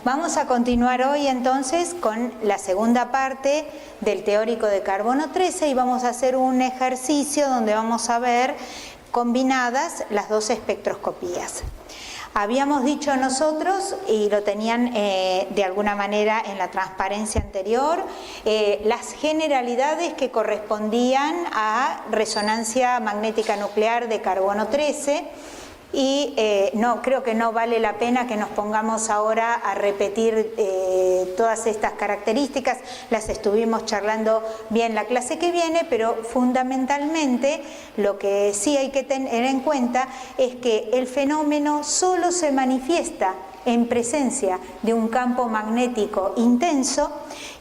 Vamos a continuar hoy entonces con la segunda parte del teórico de carbono 13 y vamos a hacer un ejercicio donde vamos a ver combinadas las dos espectroscopías. Habíamos dicho nosotros, y lo tenían de alguna manera en la transparencia anterior, las generalidades que correspondían a resonancia magnética nuclear de carbono 13, y no, creo que no vale la pena que nos pongamos ahora a repetir todas estas características, las estuvimos charlando bien la clase que viene, pero fundamentalmente lo que sí hay que tener en cuenta es que el fenómeno solo se manifiesta en presencia de un campo magnético intenso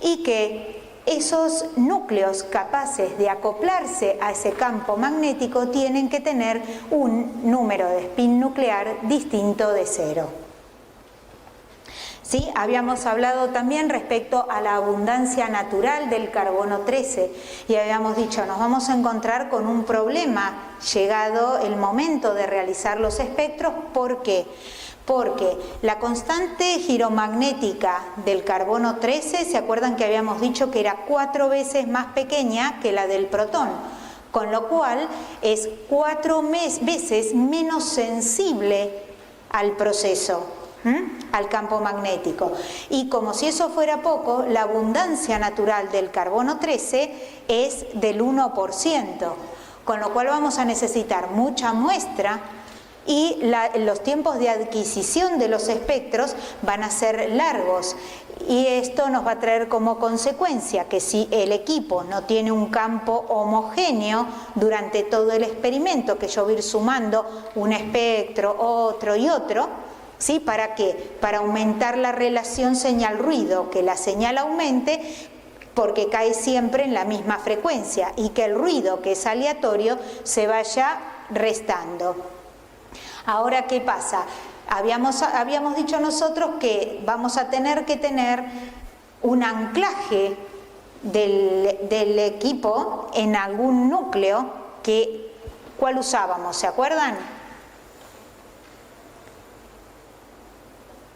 y que esos núcleos capaces de acoplarse a ese campo magnético tienen que tener un número de spin nuclear distinto de 0. ¿Sí? Habíamos hablado también respecto a la abundancia natural del carbono 13 y habíamos dicho, nos vamos a encontrar con un problema llegado el momento de realizar los espectros. ¿Por qué? Porque la constante giromagnética del carbono 13, ¿se acuerdan que habíamos dicho que era 4 veces más pequeña que la del protón? Con lo cual es 4 veces menos sensible al proceso, al campo magnético. Y como si eso fuera poco, la abundancia natural del carbono 13 es del 1%, con lo cual vamos a necesitar mucha muestra y los tiempos de adquisición de los espectros van a ser largos, y esto nos va a traer como consecuencia que si el equipo no tiene un campo homogéneo durante todo el experimento, que yo voy a ir sumando un espectro, otro y otro, ¿sí? ¿Para qué? Para aumentar la relación señal-ruido, que la señal aumente porque cae siempre en la misma frecuencia y que el ruido, que es aleatorio, se vaya restando. Ahora, ¿qué pasa? Habíamos dicho nosotros que vamos a tener que tener un anclaje del equipo en algún núcleo. ¿Cuál usábamos? ¿Se acuerdan?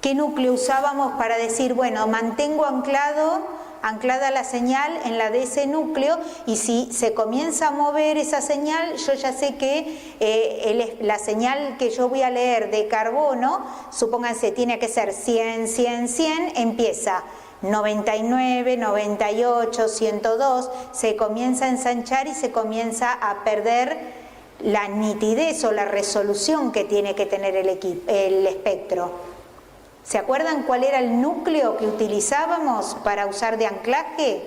¿Qué núcleo usábamos para decir, bueno, mantengo anclada la señal en la de ese núcleo, y si se comienza a mover esa señal, yo ya sé que la señal que yo voy a leer de carbono, supónganse, tiene que ser 100, 100, 100, empieza 99, 98, 102, se comienza a ensanchar y se comienza a perder la nitidez o la resolución que tiene que tener el espectro. ¿Se acuerdan cuál era el núcleo que utilizábamos para usar de anclaje?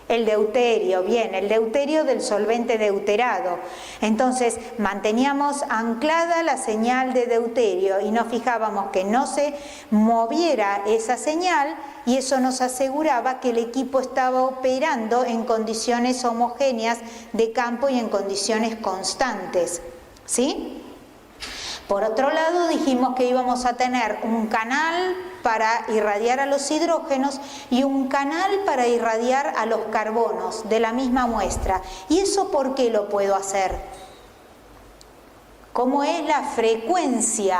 El deuterio, bien, el deuterio del solvente deuterado. Entonces manteníamos anclada la señal de deuterio y nos fijábamos que no se moviera esa señal, y eso nos aseguraba que el equipo estaba operando en condiciones homogéneas de campo y en condiciones constantes, ¿sí? Por otro lado, dijimos que íbamos a tener un canal para irradiar a los hidrógenos y un canal para irradiar a los carbonos de la misma muestra. ¿Y eso por qué lo puedo hacer? ¿Cómo es la frecuencia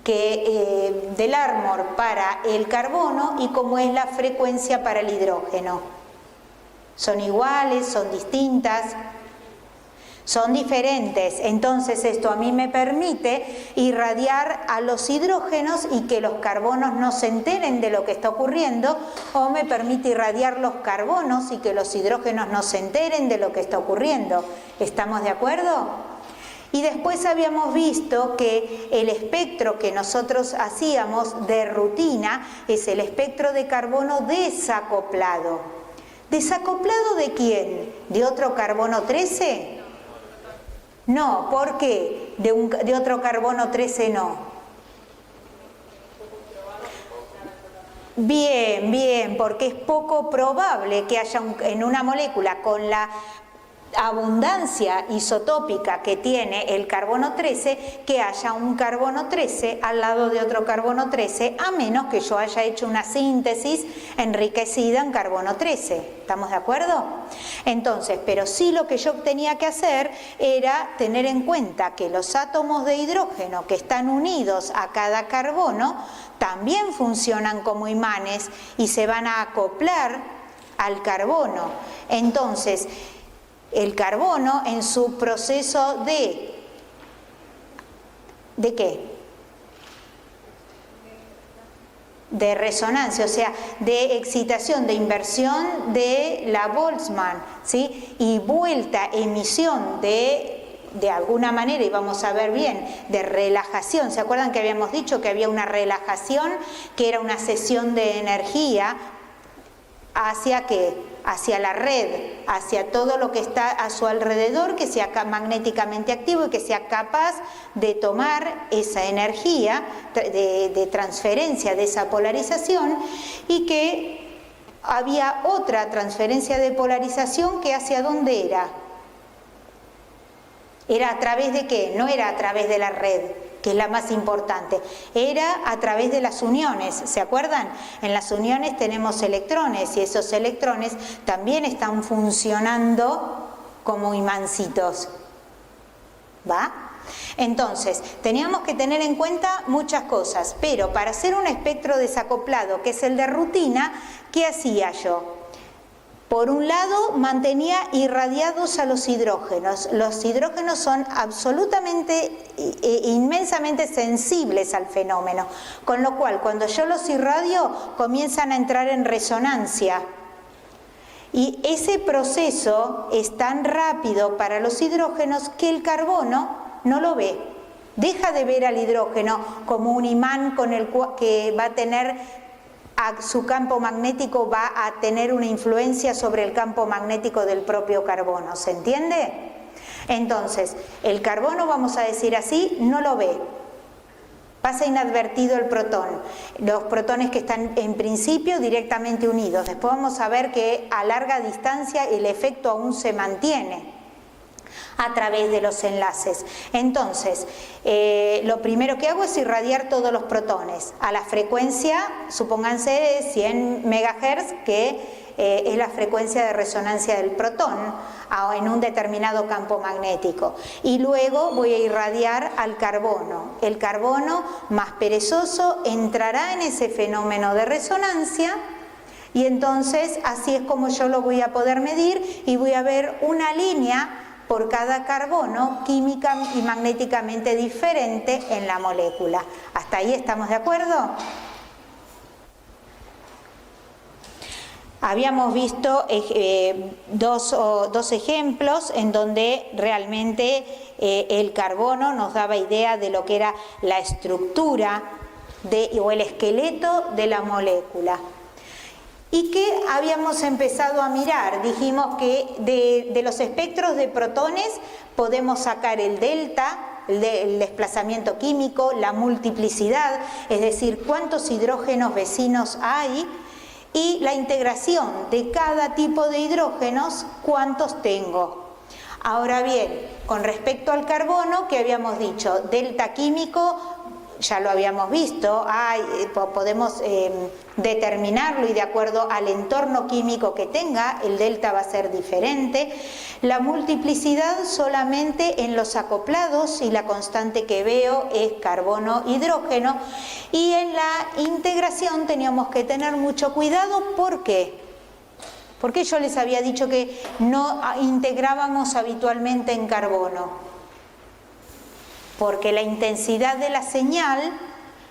del Larmor para el carbono y cómo es la frecuencia para el hidrógeno? ¿Son iguales? ¿Son distintas? Son diferentes. Entonces esto a mí me permite irradiar a los hidrógenos y que los carbonos no se enteren de lo que está ocurriendo, o me permite irradiar los carbonos y que los hidrógenos no se enteren de lo que está ocurriendo. ¿Estamos de acuerdo? Y después habíamos visto que el espectro que nosotros hacíamos de rutina es el espectro de carbono desacoplado. ¿Desacoplado de quién? ¿De otro carbono 13? No, ¿por qué? De otro carbono 13 no. Bien, bien, porque es poco probable que haya en una molécula con la abundancia isotópica que tiene el carbono 13, que haya un carbono 13 al lado de otro carbono 13, a menos que yo haya hecho una síntesis enriquecida en carbono 13. ¿Estamos de acuerdo? Entonces, pero sí lo que yo tenía que hacer era tener en cuenta que los átomos de hidrógeno que están unidos a cada carbono también funcionan como imanes y se van a acoplar al carbono. Entonces, el carbono en su proceso ¿de qué? De resonancia, o sea, de excitación, de inversión de la Boltzmann, ¿sí? Y vuelta, emisión de alguna manera, y vamos a ver bien, de relajación. ¿Se acuerdan que habíamos dicho que había una relajación, que era una cesión de energía hacia qué? Hacia la red, hacia todo lo que está a su alrededor, que sea magnéticamente activo y que sea capaz de tomar esa energía de transferencia de esa polarización, y que había otra transferencia de polarización que hacia dónde era. ¿Era a través de qué? No era a través de la red, que es la más importante, era a través de las uniones. ¿Se acuerdan? En las uniones tenemos electrones y esos electrones también están funcionando como imancitos. ¿Va? Entonces, teníamos que tener en cuenta muchas cosas, pero para hacer un espectro desacoplado, que es el de rutina, ¿qué hacía yo? Por un lado, mantenía irradiados a los hidrógenos. Los hidrógenos son absolutamente, inmensamente sensibles al fenómeno, con lo cual, cuando yo los irradio, comienzan a entrar en resonancia. Y ese proceso es tan rápido para los hidrógenos que el carbono no lo ve. Deja de ver al hidrógeno como un imán con el que va a tener... su campo magnético va a tener una influencia sobre el campo magnético del propio carbono. ¿Se entiende? Entonces, el carbono, vamos a decir así, no lo ve. Pasa inadvertido el protón. Los protones que están en principio directamente unidos. Después vamos a ver que a larga distancia el efecto aún se mantiene a través de los enlaces. Entonces, lo primero que hago es irradiar todos los protones a la frecuencia, supónganse 100 MHz, que es la frecuencia de resonancia del protón en un determinado campo magnético. Y luego voy a irradiar al carbono. El carbono, más perezoso, entrará en ese fenómeno de resonancia. Y entonces así es como yo lo voy a poder medir, y voy a ver una línea por cada carbono química y magnéticamente diferente en la molécula. ¿Hasta ahí estamos de acuerdo? Habíamos visto dos ejemplos en donde realmente el carbono nos daba idea de lo que era la estructura o el esqueleto de la molécula. ¿Y qué habíamos empezado a mirar? Dijimos que de los espectros de protones podemos sacar el delta, el desplazamiento químico, la multiplicidad, es decir, cuántos hidrógenos vecinos hay, y la integración de cada tipo de hidrógenos, cuántos tengo. Ahora bien, con respecto al carbono, ¿qué habíamos dicho? Delta químico, ya lo habíamos visto, podemos determinarlo, y de acuerdo al entorno químico que tenga, el delta va a ser diferente. La multiplicidad solamente en los acoplados, y la constante que veo es carbono-hidrógeno. Y en la integración teníamos que tener mucho cuidado. ¿Por qué? Porque yo les había dicho que no integrábamos habitualmente en carbono. Porque la intensidad de la señal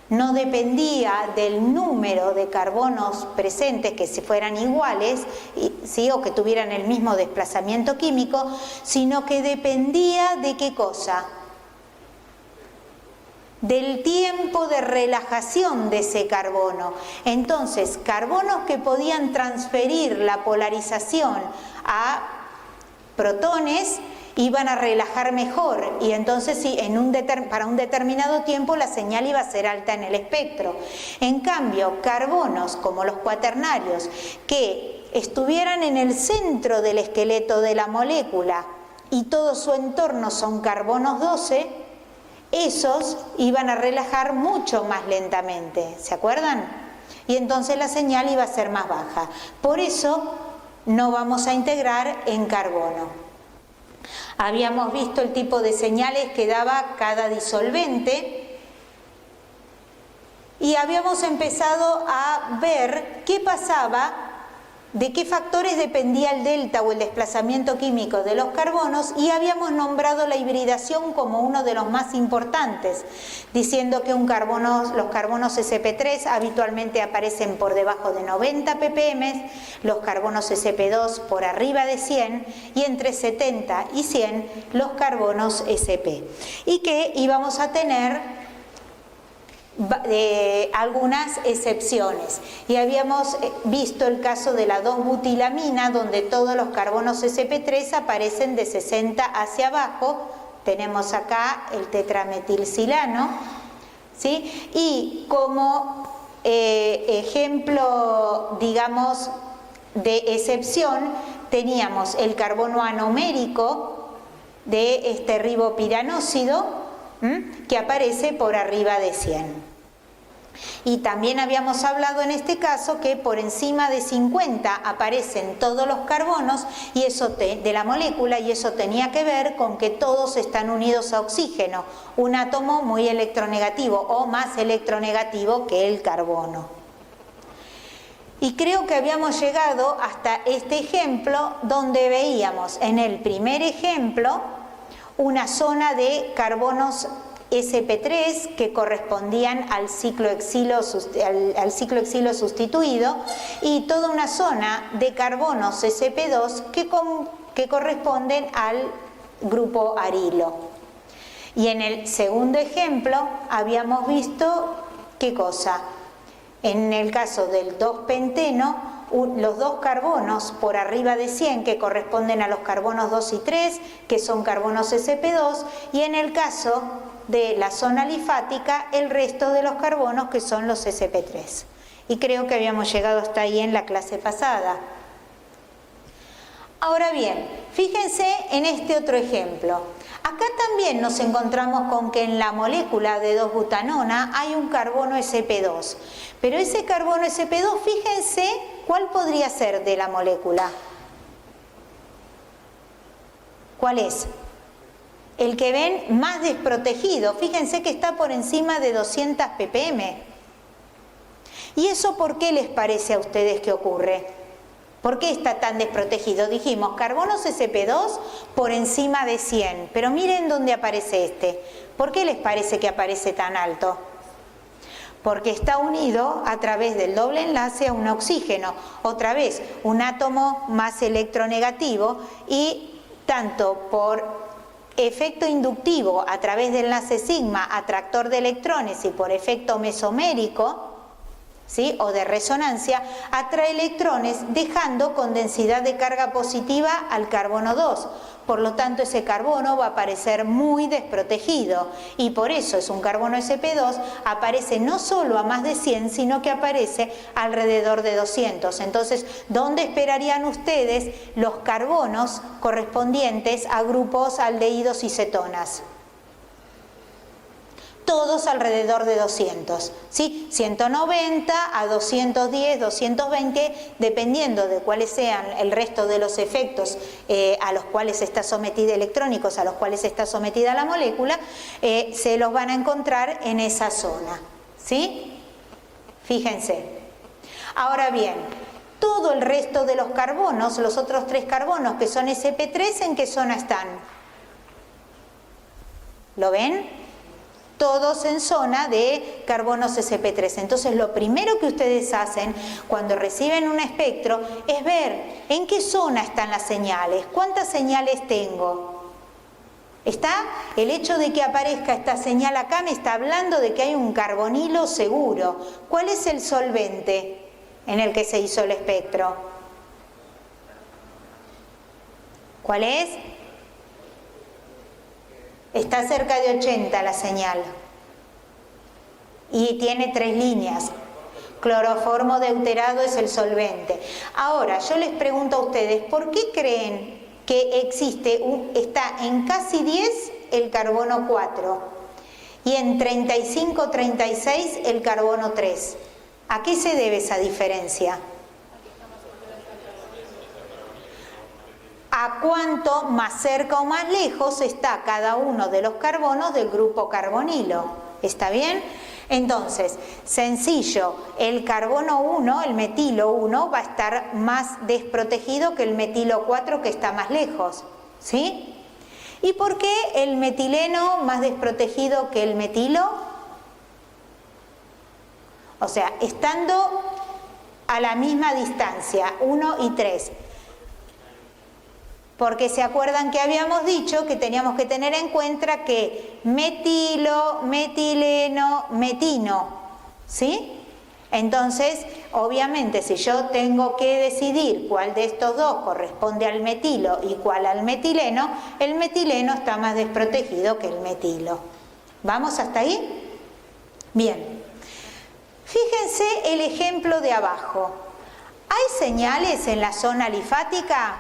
no dependía del número de carbonos presentes, que si fueran iguales, ¿sí? O que tuvieran el mismo desplazamiento químico, sino que dependía de ¿qué cosa? Del tiempo de relajación de ese carbono. Entonces, carbonos que podían transferir la polarización a protones iban a relajar mejor, y entonces sí, para un determinado tiempo la señal iba a ser alta en el espectro. En cambio, carbonos como los cuaternarios, que estuvieran en el centro del esqueleto de la molécula, y todo su entorno son carbonos 12, esos iban a relajar mucho más lentamente, ¿se acuerdan? Y entonces la señal iba a ser más baja. Por eso no vamos a integrar en carbono. Habíamos visto el tipo de señales que daba cada disolvente y habíamos empezado a ver qué pasaba, de qué factores dependía el delta o el desplazamiento químico de los carbonos, y habíamos nombrado la hibridación como uno de los más importantes, diciendo que los carbonos sp3 habitualmente aparecen por debajo de 90 ppm, los carbonos sp2 por arriba de 100 y entre 70 y 100 los carbonos sp, y que íbamos a tener algunas excepciones, y habíamos visto el caso de la 2-butilamina, donde todos los carbonos sp3 aparecen de 60 hacia abajo. Tenemos acá el tetrametilsilano, ¿sí? Y como ejemplo, digamos, de excepción, teníamos el carbono anomérico de este ribopiranósido, que aparece por arriba de 100. Y también habíamos hablado en este caso que por encima de 50 aparecen todos los carbonos y eso de la molécula, y eso tenía que ver con que todos están unidos a oxígeno, un átomo muy electronegativo o más electronegativo que el carbono. Y creo que habíamos llegado hasta este ejemplo, donde veíamos en el primer ejemplo una zona de carbonos sp3 que correspondían al ciclo exilo sustituido, y toda una zona de carbonos sp2 que corresponden al grupo arilo. Y en el segundo ejemplo habíamos visto ¿qué cosa? En el caso del 2-penteno, los dos carbonos por arriba de 100 que corresponden a los carbonos 2 y 3, que son carbonos sp2, y en el caso de la zona alifática, el resto de los carbonos que son los sp3. Y creo que habíamos llegado hasta ahí en la clase pasada. Ahora bien, fíjense en este otro ejemplo. Acá también nos encontramos con que en la molécula de 2-butanona hay un carbono sp2. Pero ese carbono sp2, fíjense cuál podría ser de la molécula. ¿Cuál es? El que ven más desprotegido. Fíjense que está por encima de 200 ppm. ¿Y eso por qué les parece a ustedes que ocurre? ¿Por qué está tan desprotegido? Dijimos, carbonos sp2 por encima de 100. Pero miren dónde aparece este. ¿Por qué les parece que aparece tan alto? Porque está unido a través del doble enlace a un oxígeno. Otra vez, un átomo más electronegativo, y tanto por efecto inductivo a través del enlace sigma atractor de electrones y por efecto mesomérico, ¿sí?, o de resonancia, atrae electrones dejando con densidad de carga positiva al carbono 2. Por lo tanto, ese carbono va a aparecer muy desprotegido, y por eso es un carbono sp2, aparece no solo a más de 100, sino que aparece alrededor de 200. Entonces, ¿dónde esperarían ustedes los carbonos correspondientes a grupos aldehídos y cetonas? Todos alrededor de 200, ¿sí? 190 a 210, 220, dependiendo de cuáles sean el resto de los efectos a los cuales está sometida, electrónicos a los cuales está sometida la molécula, se los van a encontrar en esa zona, ¿sí? Fíjense. Ahora bien, todo el resto de los carbonos, los otros 3 carbonos que son sp3, ¿en qué zona están? ¿Lo ven? Todos en zona de carbonos sp3. Entonces, lo primero que ustedes hacen cuando reciben un espectro es ver en qué zona están las señales, cuántas señales tengo. ¿Está? El hecho de que aparezca esta señal acá me está hablando de que hay un carbonilo seguro. ¿Cuál es el solvente en el que se hizo el espectro? ¿Cuál es? Está cerca de 80 la señal y tiene 3 líneas. Cloroformo deuterado es el solvente. Ahora, yo les pregunto a ustedes, ¿por qué creen que está en casi 10 el carbono 4 y en 35-36 el carbono 3. ¿A qué se debe esa diferencia? A cuánto más cerca o más lejos está cada uno de los carbonos del grupo carbonilo. ¿Está bien? Entonces, sencillo, el carbono 1, el metilo 1, va a estar más desprotegido que el metilo 4 que está más lejos. ¿Sí? ¿Y por qué el metileno más desprotegido que el metilo? O sea, estando a la misma distancia, 1 y 3. Porque se acuerdan que habíamos dicho que teníamos que tener en cuenta que metilo, metileno, metino, ¿sí? Entonces, obviamente, si yo tengo que decidir cuál de estos dos corresponde al metilo y cuál al metileno, el metileno está más desprotegido que el metilo. ¿Vamos hasta ahí? Bien. Fíjense el ejemplo de abajo. ¿Hay señales en la zona alifática?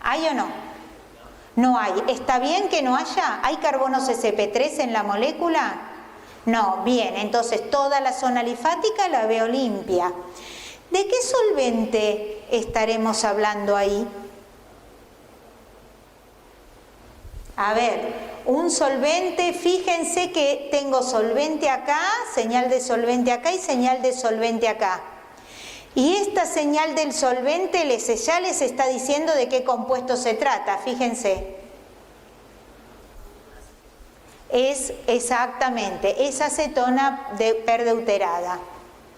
¿Hay o no? No hay. ¿Está bien que no haya? ¿Hay carbonos sp3 en la molécula? No. Bien, entonces toda la zona alifática la veo limpia. ¿De qué solvente estaremos hablando ahí? A ver, un solvente, fíjense que tengo solvente acá, señal de solvente acá y señal de solvente acá. Y esta señal del solvente ya les está diciendo de qué compuesto se trata, fíjense. Es exactamente, es acetona perdeuterada,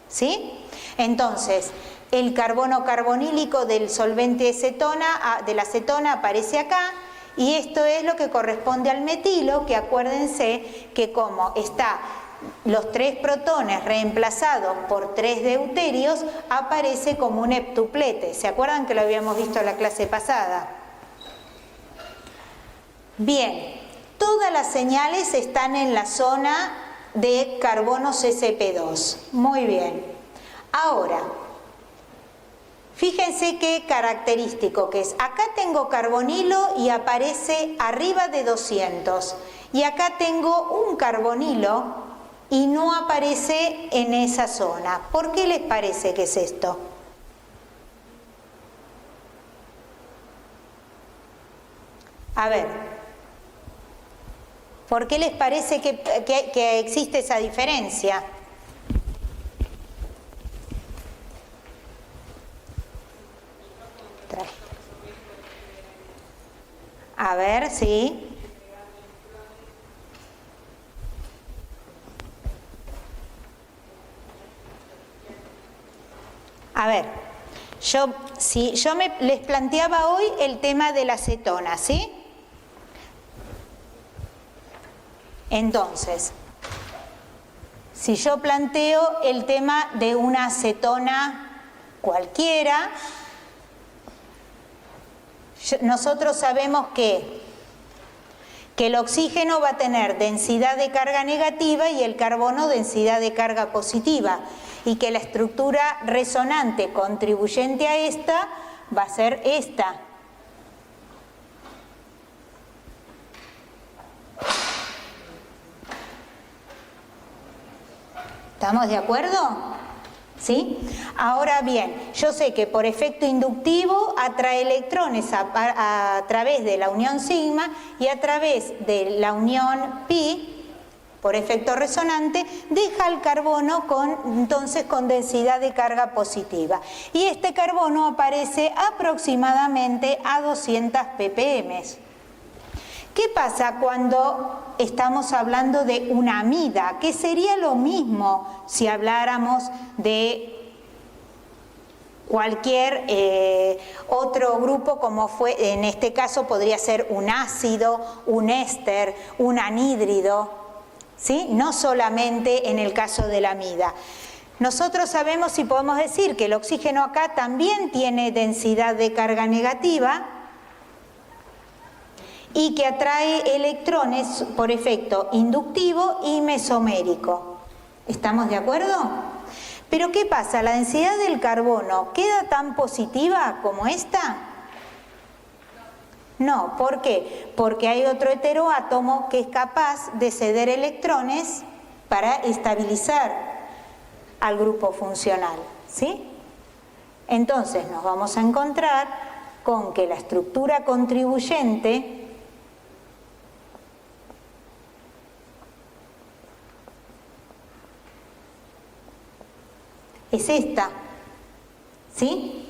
¿sí? Entonces, el carbono carbonílico del solvente de la acetona aparece acá, y esto es lo que corresponde al metilo, que acuérdense que como está los 3 protones reemplazados por 3 deuterios, aparece como un heptuplete. ¿Se acuerdan que lo habíamos visto en la clase pasada? Bien, todas las señales están en la zona de carbonos sp2. Muy bien. Ahora, fíjense qué característico que es. Acá tengo carbonilo y aparece arriba de 200. Y acá tengo un carbonilo y no aparece en esa zona. ¿Por qué les parece que es esto? A ver, ¿por qué les parece que existe esa diferencia? A ver, sí. A ver, yo les planteaba hoy el tema de la acetona, ¿sí? Entonces, si yo planteo el tema de una acetona cualquiera, nosotros sabemos que el oxígeno va a tener densidad de carga negativa y el carbono densidad de carga positiva, y que la estructura resonante contribuyente a esta va a ser esta. ¿Estamos de acuerdo? ¿Sí? Ahora bien, yo sé que por efecto inductivo atrae electrones a través de la unión sigma, y a través de la unión pi, por efecto resonante, deja el carbono entonces con densidad de carga positiva. Y este carbono aparece aproximadamente a 200 ppm. ¿Qué pasa cuando estamos hablando de una amida? Que sería lo mismo si habláramos de cualquier otro grupo, como fue, en este caso podría ser un ácido, un éster, un anhídrido, ¿sí? No solamente en el caso de la amida. Nosotros sabemos y podemos decir que el oxígeno acá también tiene densidad de carga negativa y que atrae electrones por efecto inductivo y mesomérico. ¿Estamos de acuerdo? Pero ¿qué pasa? ¿La densidad del carbono queda tan positiva como esta? No, ¿por qué? Porque hay otro heteroátomo que es capaz de ceder electrones para estabilizar al grupo funcional, ¿sí? Entonces nos vamos a encontrar con que la estructura contribuyente es esta, ¿sí?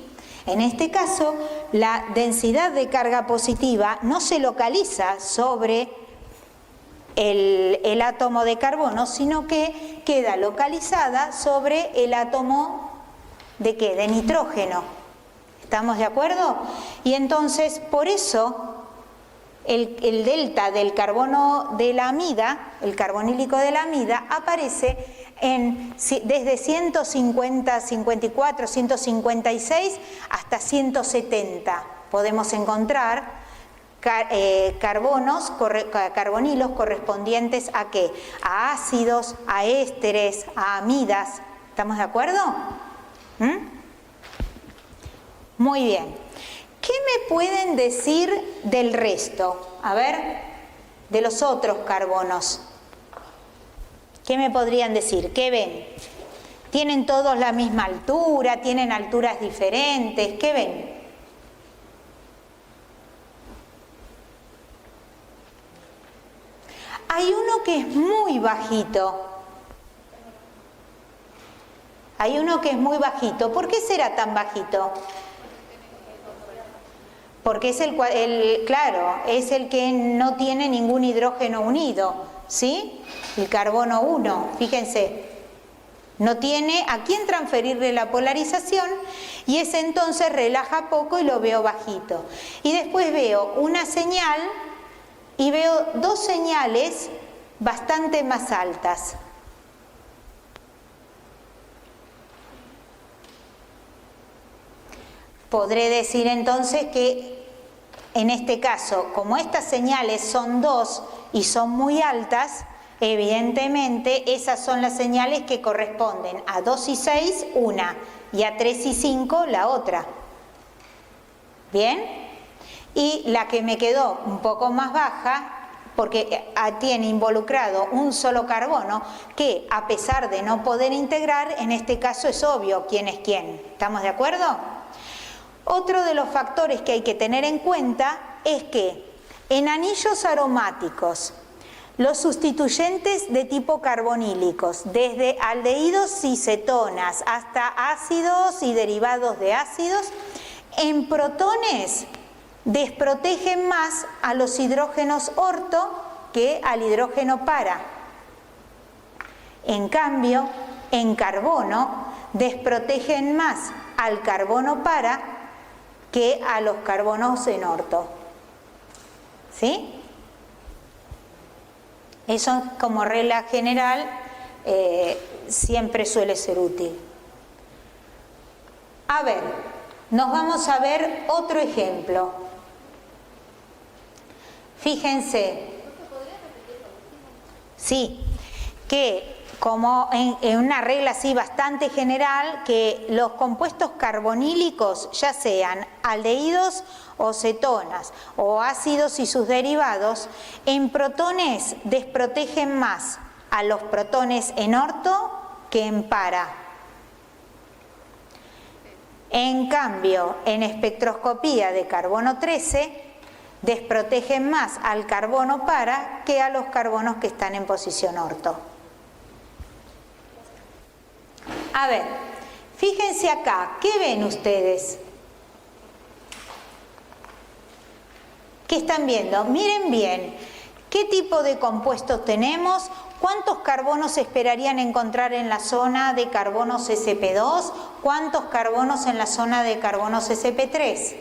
En este caso, la densidad de carga positiva no se localiza sobre el átomo de carbono, sino que queda localizada sobre el átomo ¿de qué? De nitrógeno. ¿Estamos de acuerdo? Y entonces, por eso, el delta del carbono de la amida, el carbonílico de la amida, aparece desde 150, 54, 156 hasta 170. Podemos encontrar carbonilos correspondientes ¿a qué? A ácidos, a ésteres, a amidas. ¿Estamos de acuerdo? Muy bien. ¿Qué me pueden decir del resto? A ver, de los otros carbonos. ¿Qué me podrían decir? ¿Qué ven? ¿Tienen todos la misma altura? ¿Tienen alturas diferentes? ¿Qué ven? Hay uno que es muy bajito. Hay uno que es muy bajito. ¿Por qué será tan bajito? Porque es claro, es el que no tiene ningún hidrógeno unido, ¿sí? El carbono 1, fíjense, no tiene a quién transferirle la polarización y ese entonces relaja poco y lo veo bajito. Y después veo una señal y veo dos señales bastante más altas. Podré decir entonces que en este caso, como estas señales son 2 y son muy altas, evidentemente esas son las señales que corresponden a 2 y 6 una y a 3 y 5 la otra. ¿Bien? Y la que me quedó un poco más baja, porque tiene involucrado un solo carbono, que a pesar de no poder integrar, en este caso es obvio quién es quién. ¿Estamos de acuerdo? Otro de los factores que hay que tener en cuenta es que en anillos aromáticos, los sustituyentes de tipo carbonílicos, desde aldehídos y cetonas hasta ácidos y derivados de ácidos, en protones desprotegen más a los hidrógenos orto que al hidrógeno para. En cambio, en carbono desprotegen más al carbono para que a los carbonos en orto. ¿Sí? Eso como regla general siempre suele ser útil. A ver, nos vamos a ver otro ejemplo. Fíjense. Sí, que como en una regla así bastante general, que los compuestos carbonílicos, ya sean aldehídos o cetonas, o ácidos y sus derivados, en protones desprotegen más a los protones en orto que en para. En cambio, en espectroscopía de carbono 13, desprotegen más al carbono para que a los carbonos que están en posición orto. A ver, fíjense acá, ¿qué ven ustedes? ¿Qué están viendo? Miren bien, ¿qué tipo de compuestos tenemos? ¿Cuántos carbonos esperarían encontrar en la zona de carbonos sp2? ¿Cuántos carbonos en la zona de carbonos sp3?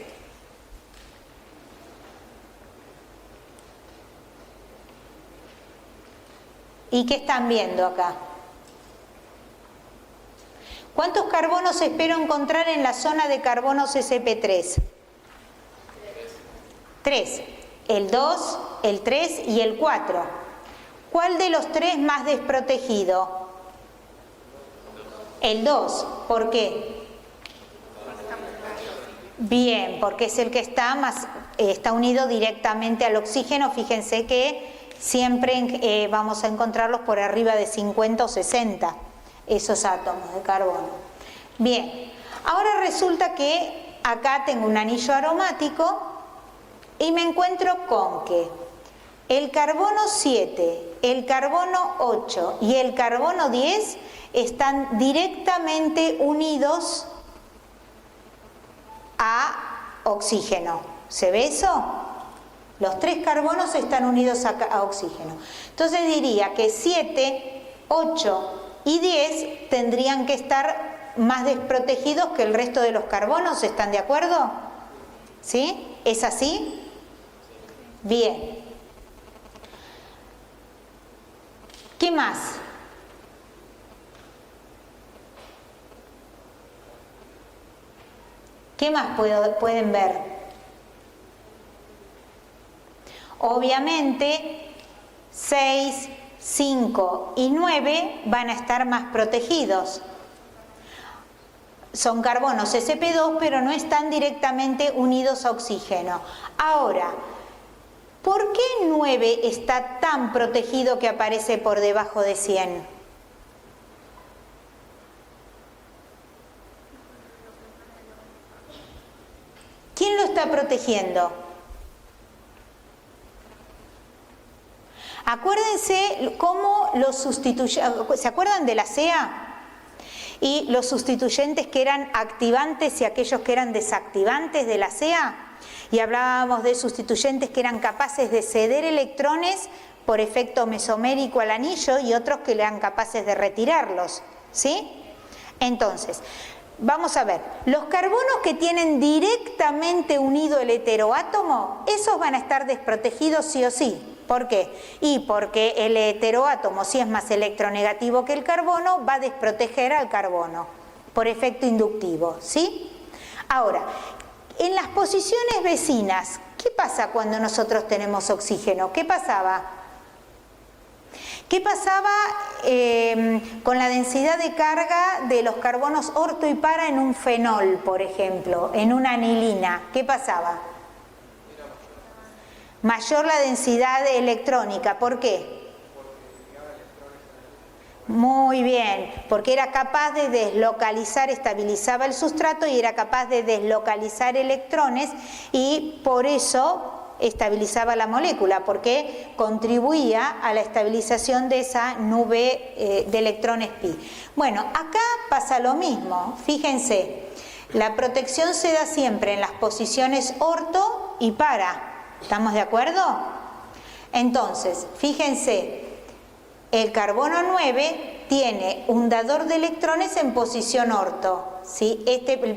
¿Y qué están viendo acá? ¿Cuántos carbonos espero encontrar en la zona de carbonos sp3? 3. El 2, el 3 y el 4. ¿Cuál de los tres más desprotegido? El 2, ¿por qué? Bien, porque es el que está unido directamente al oxígeno. Fíjense que siempre vamos a encontrarlos por arriba de 50 o 60, esos átomos de carbono. Bien, ahora resulta que acá tengo un anillo aromático y me encuentro con que el carbono 7, el carbono 8 y el carbono 10 están directamente unidos a oxígeno. ¿Se ve eso? Los 3 carbonos están unidos a oxígeno. Entonces diría que 7, 8 y 10 tendrían que estar más desprotegidos que el resto de los carbonos. ¿Están de acuerdo? ¿Sí? ¿Es así? Bien. ¿Qué más? ¿Qué más pueden ver? Obviamente 6, 5 y 9 van a estar más protegidos. Son carbonos sp2, pero no están directamente unidos a oxígeno. Ahora, ¿por qué 9 está tan protegido que aparece por debajo de 100? ¿Quién lo está protegiendo? Acuérdense cómo los sustituyentes, ¿se acuerdan de la CEA? Y los sustituyentes que eran activantes y aquellos que eran desactivantes de la CEA. Y hablábamos de sustituyentes que eran capaces de ceder electrones por efecto mesomérico al anillo y otros que eran capaces de retirarlos, ¿sí? Entonces, vamos a ver, los carbonos que tienen directamente unido el heteroátomo, esos van a estar desprotegidos sí o sí. ¿Por qué? Y porque el heteroátomo, si es más electronegativo que el carbono, va a desproteger al carbono por efecto inductivo, ¿sí? Ahora, en las posiciones vecinas, ¿qué pasa cuando nosotros tenemos oxígeno? ¿Qué pasaba? ¿Qué pasaba con la densidad de carga de los carbonos orto y para en un fenol, por ejemplo, en una anilina? ¿Qué pasaba? Mayor la densidad electrónica. ¿Por qué? Muy bien, porque era capaz de deslocalizar, estabilizaba el sustrato y era capaz de deslocalizar electrones y por eso estabilizaba la molécula, porque contribuía a la estabilización de esa nube de electrones pi. Bueno, acá pasa lo mismo, fíjense, la protección se da siempre en las posiciones orto y para. ¿Estamos de acuerdo? Entonces, fíjense, el carbono 9 tiene un dador de electrones en posición orto, ¿sí?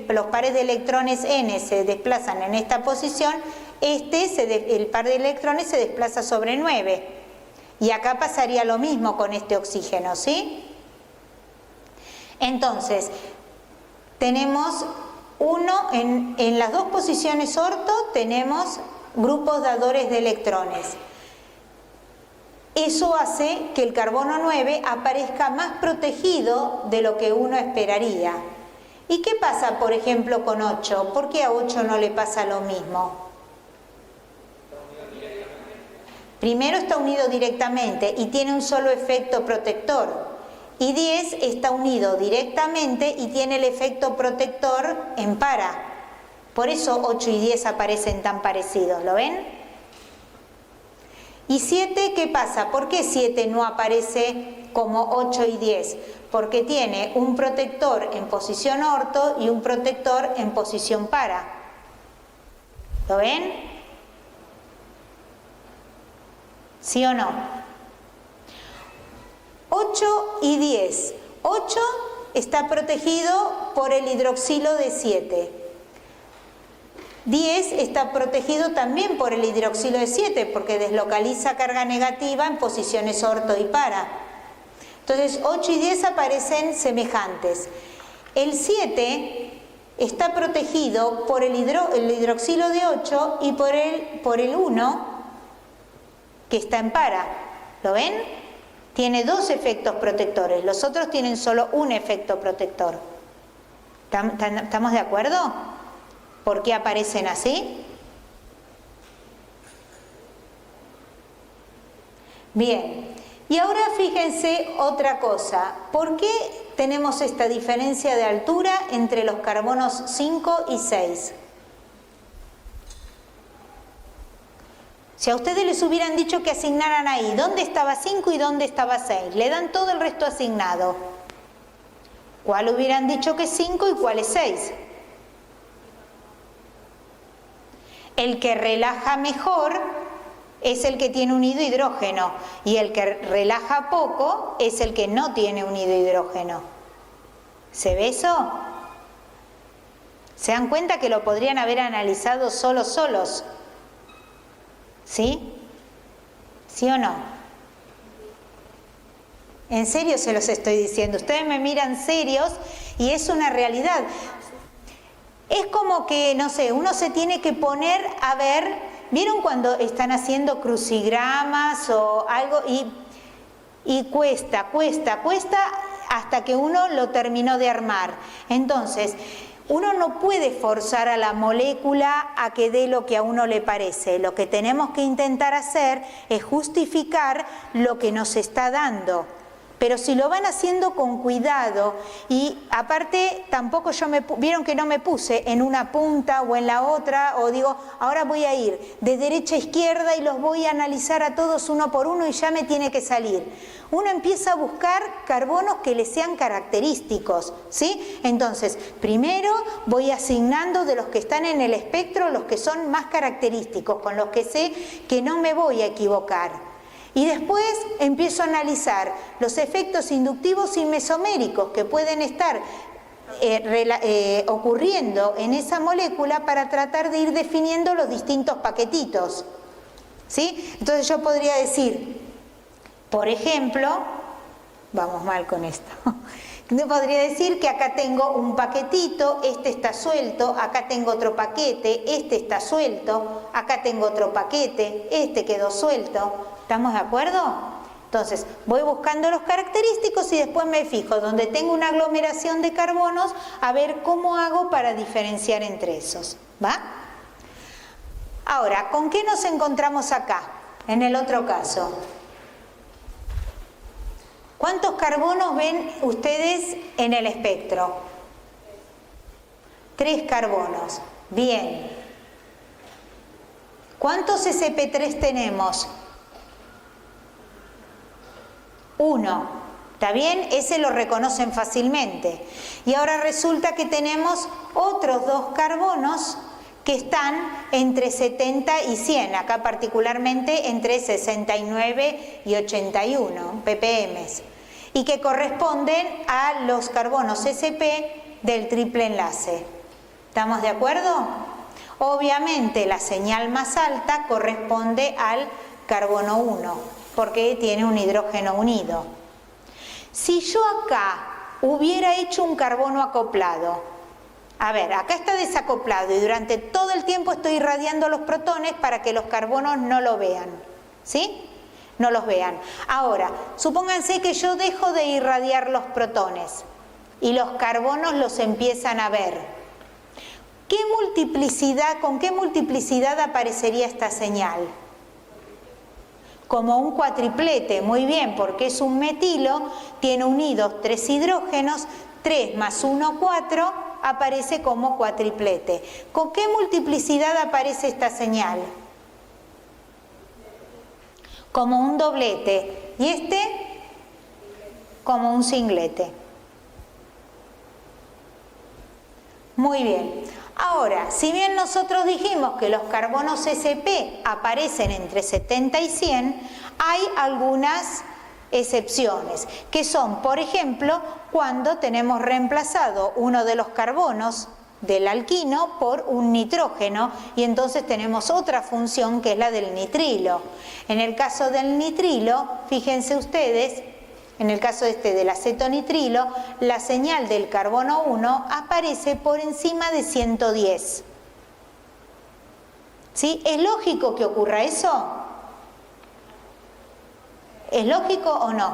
Los pares de electrones N se desplazan en esta posición, el par de electrones se desplaza sobre 9. Y acá pasaría lo mismo con este oxígeno, ¿sí? Entonces, tenemos en las dos posiciones orto tenemos grupos dadores de electrones. Eso hace que el carbono 9 aparezca más protegido de lo que uno esperaría. ¿Y qué pasa, por ejemplo, con 8? ¿Por qué a 8 no le pasa lo mismo? Primero está unido directamente y tiene un solo efecto protector. Y 10 está unido directamente y tiene el efecto protector en para. Por eso 8 y 10 aparecen tan parecidos, ¿lo ven? ¿Y 7 qué pasa? ¿Por qué 7 no aparece como 8 y 10? Porque tiene un protector en posición orto y un protector en posición para. ¿Lo ven? ¿Sí o no? 8 y 10. 8 está protegido por el hidroxilo de 7. 10 está protegido también por el hidroxilo de 7 porque deslocaliza carga negativa en posiciones orto y para. Entonces 8 y 10 aparecen semejantes. El 7 está protegido por el hidroxilo de 8 y por el 1 que está en para. ¿Lo ven? tiene 2 efectos protectores, los otros tienen solo un efecto protector. ¿Estamos de acuerdo? ¿Por qué aparecen así? Bien, y ahora fíjense otra cosa. ¿Por qué tenemos esta diferencia de altura entre los carbonos 5 y 6? Si a ustedes les hubieran dicho que asignaran ahí dónde estaba 5 y dónde estaba 6, le dan todo el resto asignado. ¿Cuál hubieran dicho que es 5 y cuál es 6? El que relaja mejor es el que tiene unido hidrógeno y el que relaja poco es el que no tiene unido hidrógeno. ¿Se ve eso? ¿Se dan cuenta que lo podrían haber analizado solos? ¿Sí? ¿Sí o no? En serio se los estoy diciendo. Ustedes me miran serios y es una realidad. Es como que, no sé, uno se tiene que poner a ver, ¿vieron cuando están haciendo crucigramas o algo? Y cuesta hasta que uno lo terminó de armar. Entonces, uno no puede forzar a la molécula a que dé lo que a uno le parece. Lo que tenemos que intentar hacer es justificar lo que nos está dando. Pero si lo van haciendo con cuidado, y aparte tampoco vieron que no me puse en una punta o en la otra, o digo, ahora voy a ir de derecha a izquierda y los voy a analizar a todos uno por uno y ya me tiene que salir. Uno empieza a buscar carbonos que le sean característicos, ¿sí? Entonces, primero voy asignando de los que están en el espectro los que son más característicos, con los que sé que no me voy a equivocar. Y después empiezo a analizar los efectos inductivos y mesoméricos que pueden estar ocurriendo en esa molécula para tratar de ir definiendo los distintos paquetitos, ¿sí? Entonces yo podría decir, por ejemplo, vamos mal con esto, podría decir que acá tengo un paquetito, este está suelto, acá tengo otro paquete, este está suelto, acá tengo otro paquete, este quedó suelto. ¿Estamos de acuerdo? Entonces, voy buscando los característicos y después me fijo donde tengo una aglomeración de carbonos a ver cómo hago para diferenciar entre esos. ¿Va? Ahora, ¿con qué nos encontramos acá? En el otro caso. ¿Cuántos carbonos ven ustedes en el espectro? 3 carbonos. Bien. ¿Cuántos sp3 tenemos? 1, ¿está bien? Ese lo reconocen fácilmente. Y ahora resulta que tenemos otros 2 carbonos que están entre 70 y 100, acá particularmente entre 69 y 81 ppm, y que corresponden a los carbonos sp del triple enlace. ¿Estamos de acuerdo? Obviamente la señal más alta corresponde al carbono 1, porque tiene un hidrógeno unido. Si yo acá hubiera hecho un carbono acoplado, a ver, acá está desacoplado y durante todo el tiempo estoy irradiando los protones para que los carbonos no lo vean, ¿sí? No los vean. Ahora, supónganse que yo dejo de irradiar los protones y los carbonos los empiezan a ver. ¿Con qué multiplicidad aparecería esta señal? Como un cuatriplete, muy bien, porque es un metilo, tiene unidos 3 hidrógenos, 3 más 1, 4, aparece como cuatriplete. ¿Con qué multiplicidad aparece esta señal? Como un doblete. ¿Y este? Como un singlete. Muy bien. Ahora, si bien nosotros dijimos que los carbonos sp aparecen entre 70 y 100, hay algunas excepciones, que son, por ejemplo, cuando tenemos reemplazado uno de los carbonos del alquino por un nitrógeno y entonces tenemos otra función que es la del nitrilo. En el caso del nitrilo, fíjense ustedes, en el caso del acetonitrilo, la señal del carbono 1 aparece por encima de 110. ¿Sí? ¿Es lógico que ocurra eso? ¿Es lógico o no?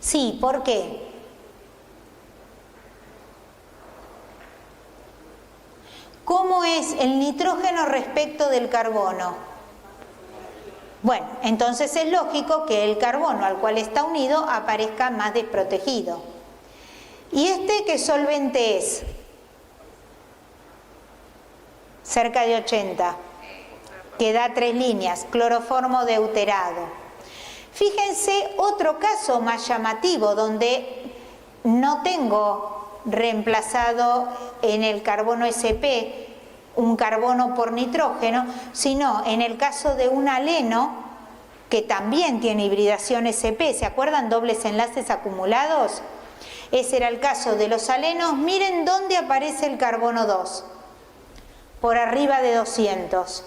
Sí, ¿por qué? ¿Cómo es el nitrógeno respecto del carbono? Bueno, entonces es lógico que el carbono al cual está unido aparezca más desprotegido. ¿Y este qué solvente es? Cerca de 80, que da 3 líneas, cloroformo deuterado. Fíjense otro caso más llamativo donde no tengo reemplazado en el carbono SP un carbono por nitrógeno, sino en el caso de un aleno que también tiene hibridación SP. ¿Se acuerdan? Dobles enlaces acumulados. Ese era el caso de los alenos. Miren dónde aparece el carbono 2, por arriba de 200.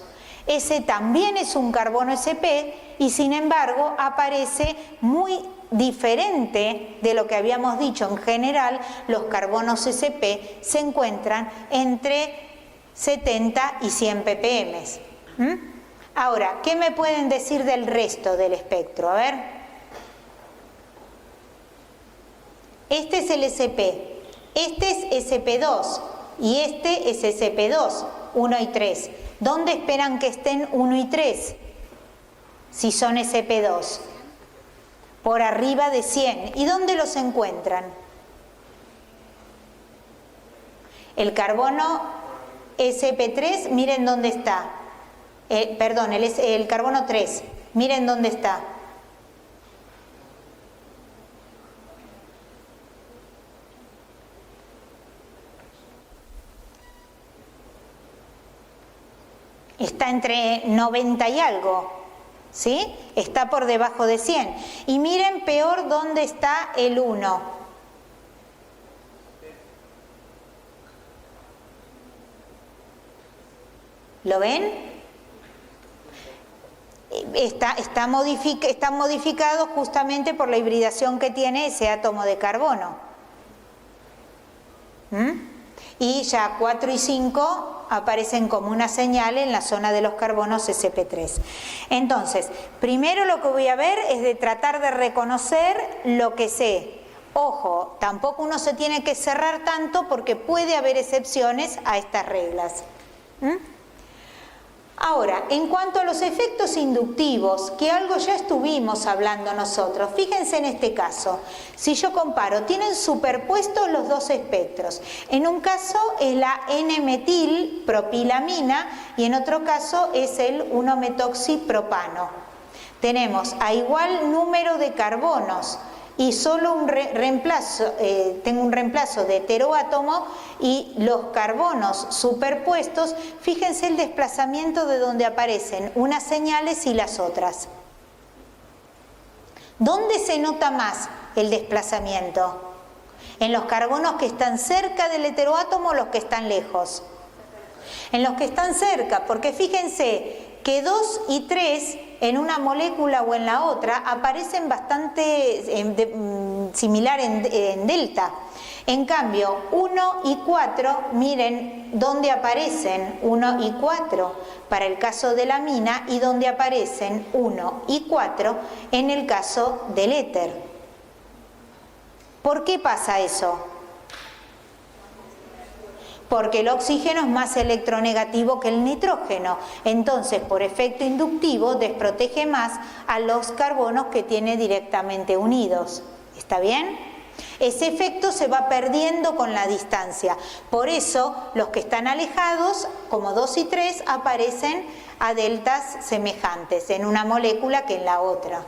Ese también es un carbono SP y sin embargo aparece muy diferente de lo que habíamos dicho. En general, los carbonos SP se encuentran entre 70 y 100 ppm. Ahora, ¿qué me pueden decir del resto del espectro? A ver. Este es el SP, este es SP2 y este es SP2, 1 y 3. ¿Dónde esperan que estén 1 y 3? Si son SP2. Por arriba de 100. ¿Y dónde los encuentran? El carbono SP3, miren dónde está. Perdón, el carbono 3, miren dónde está. Está entre 90 y algo, ¿sí? Está por debajo de 100. Y miren peor dónde está el 1. ¿Lo ven? Está modificado justamente por la hibridación que tiene ese átomo de carbono. Y ya 4 y 5 aparecen como una señal en la zona de los carbonos SP3. Entonces, primero lo que voy a ver es de tratar de reconocer lo que sé. Ojo, tampoco uno se tiene que cerrar tanto porque puede haber excepciones a estas reglas. Ahora, en cuanto a los efectos inductivos, que algo ya estuvimos hablando nosotros, fíjense en este caso, si yo comparo, tienen superpuestos los dos espectros. En un caso es la N-metilpropilamina y en otro caso es el 1-metoxipropano. Tenemos a igual número de carbonos y solo tengo un reemplazo de heteroátomo y los carbonos superpuestos, fíjense el desplazamiento de donde aparecen unas señales y las otras. ¿Dónde se nota más el desplazamiento? ¿En los carbonos que están cerca del heteroátomo o los que están lejos? En los que están cerca, porque fíjense que 2 y 3 en una molécula o en la otra aparecen bastante similar en delta. En cambio, 1 y 4, miren dónde aparecen 1 y 4 para el caso de la amina y dónde aparecen 1 y 4 en el caso del éter. ¿Por qué pasa eso? Porque el oxígeno es más electronegativo que el nitrógeno. Entonces, por efecto inductivo, desprotege más a los carbonos que tiene directamente unidos. ¿Está bien? Ese efecto se va perdiendo con la distancia. Por eso, los que están alejados, como 2 y 3, aparecen a deltas semejantes en una molécula que en la otra.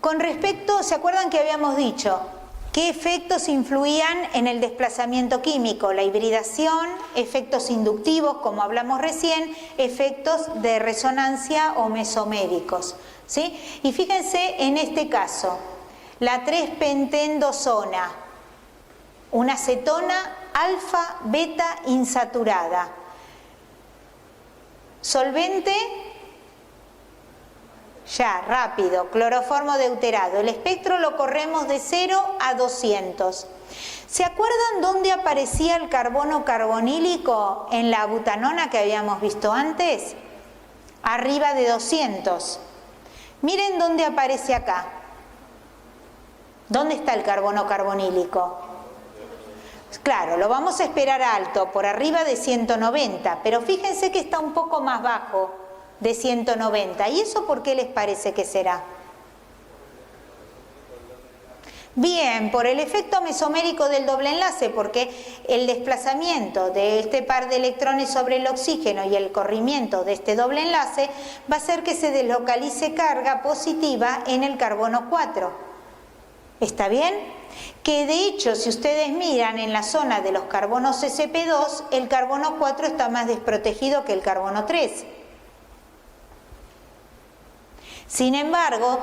Con respecto, ¿se acuerdan que habíamos dicho qué efectos influían en el desplazamiento químico? La hibridación, efectos inductivos, como hablamos recién, efectos de resonancia o mesoméricos, ¿sí? Y fíjense en este caso, la 3-pentendosona, una cetona alfa-beta insaturada. Solvente, Ya, rápido, cloroformo deuterado. El espectro lo corremos de 0 a 200. ¿Se acuerdan dónde aparecía el carbono carbonílico en la butanona que habíamos visto antes? Arriba de 200. Miren dónde aparece acá. ¿Dónde está el carbono carbonílico? Claro, lo vamos a esperar alto, por arriba de 190, pero fíjense que está un poco más bajo de 190. ¿Y eso por qué les parece que será? Bien, por el efecto mesomérico del doble enlace, porque el desplazamiento de este par de electrones sobre el oxígeno y el corrimiento de este doble enlace va a hacer que se deslocalice carga positiva en el carbono 4. ¿Está bien? Que de hecho, si ustedes miran en la zona de los carbonos sp2, el carbono 4 está más desprotegido que el carbono 3. Sin embargo,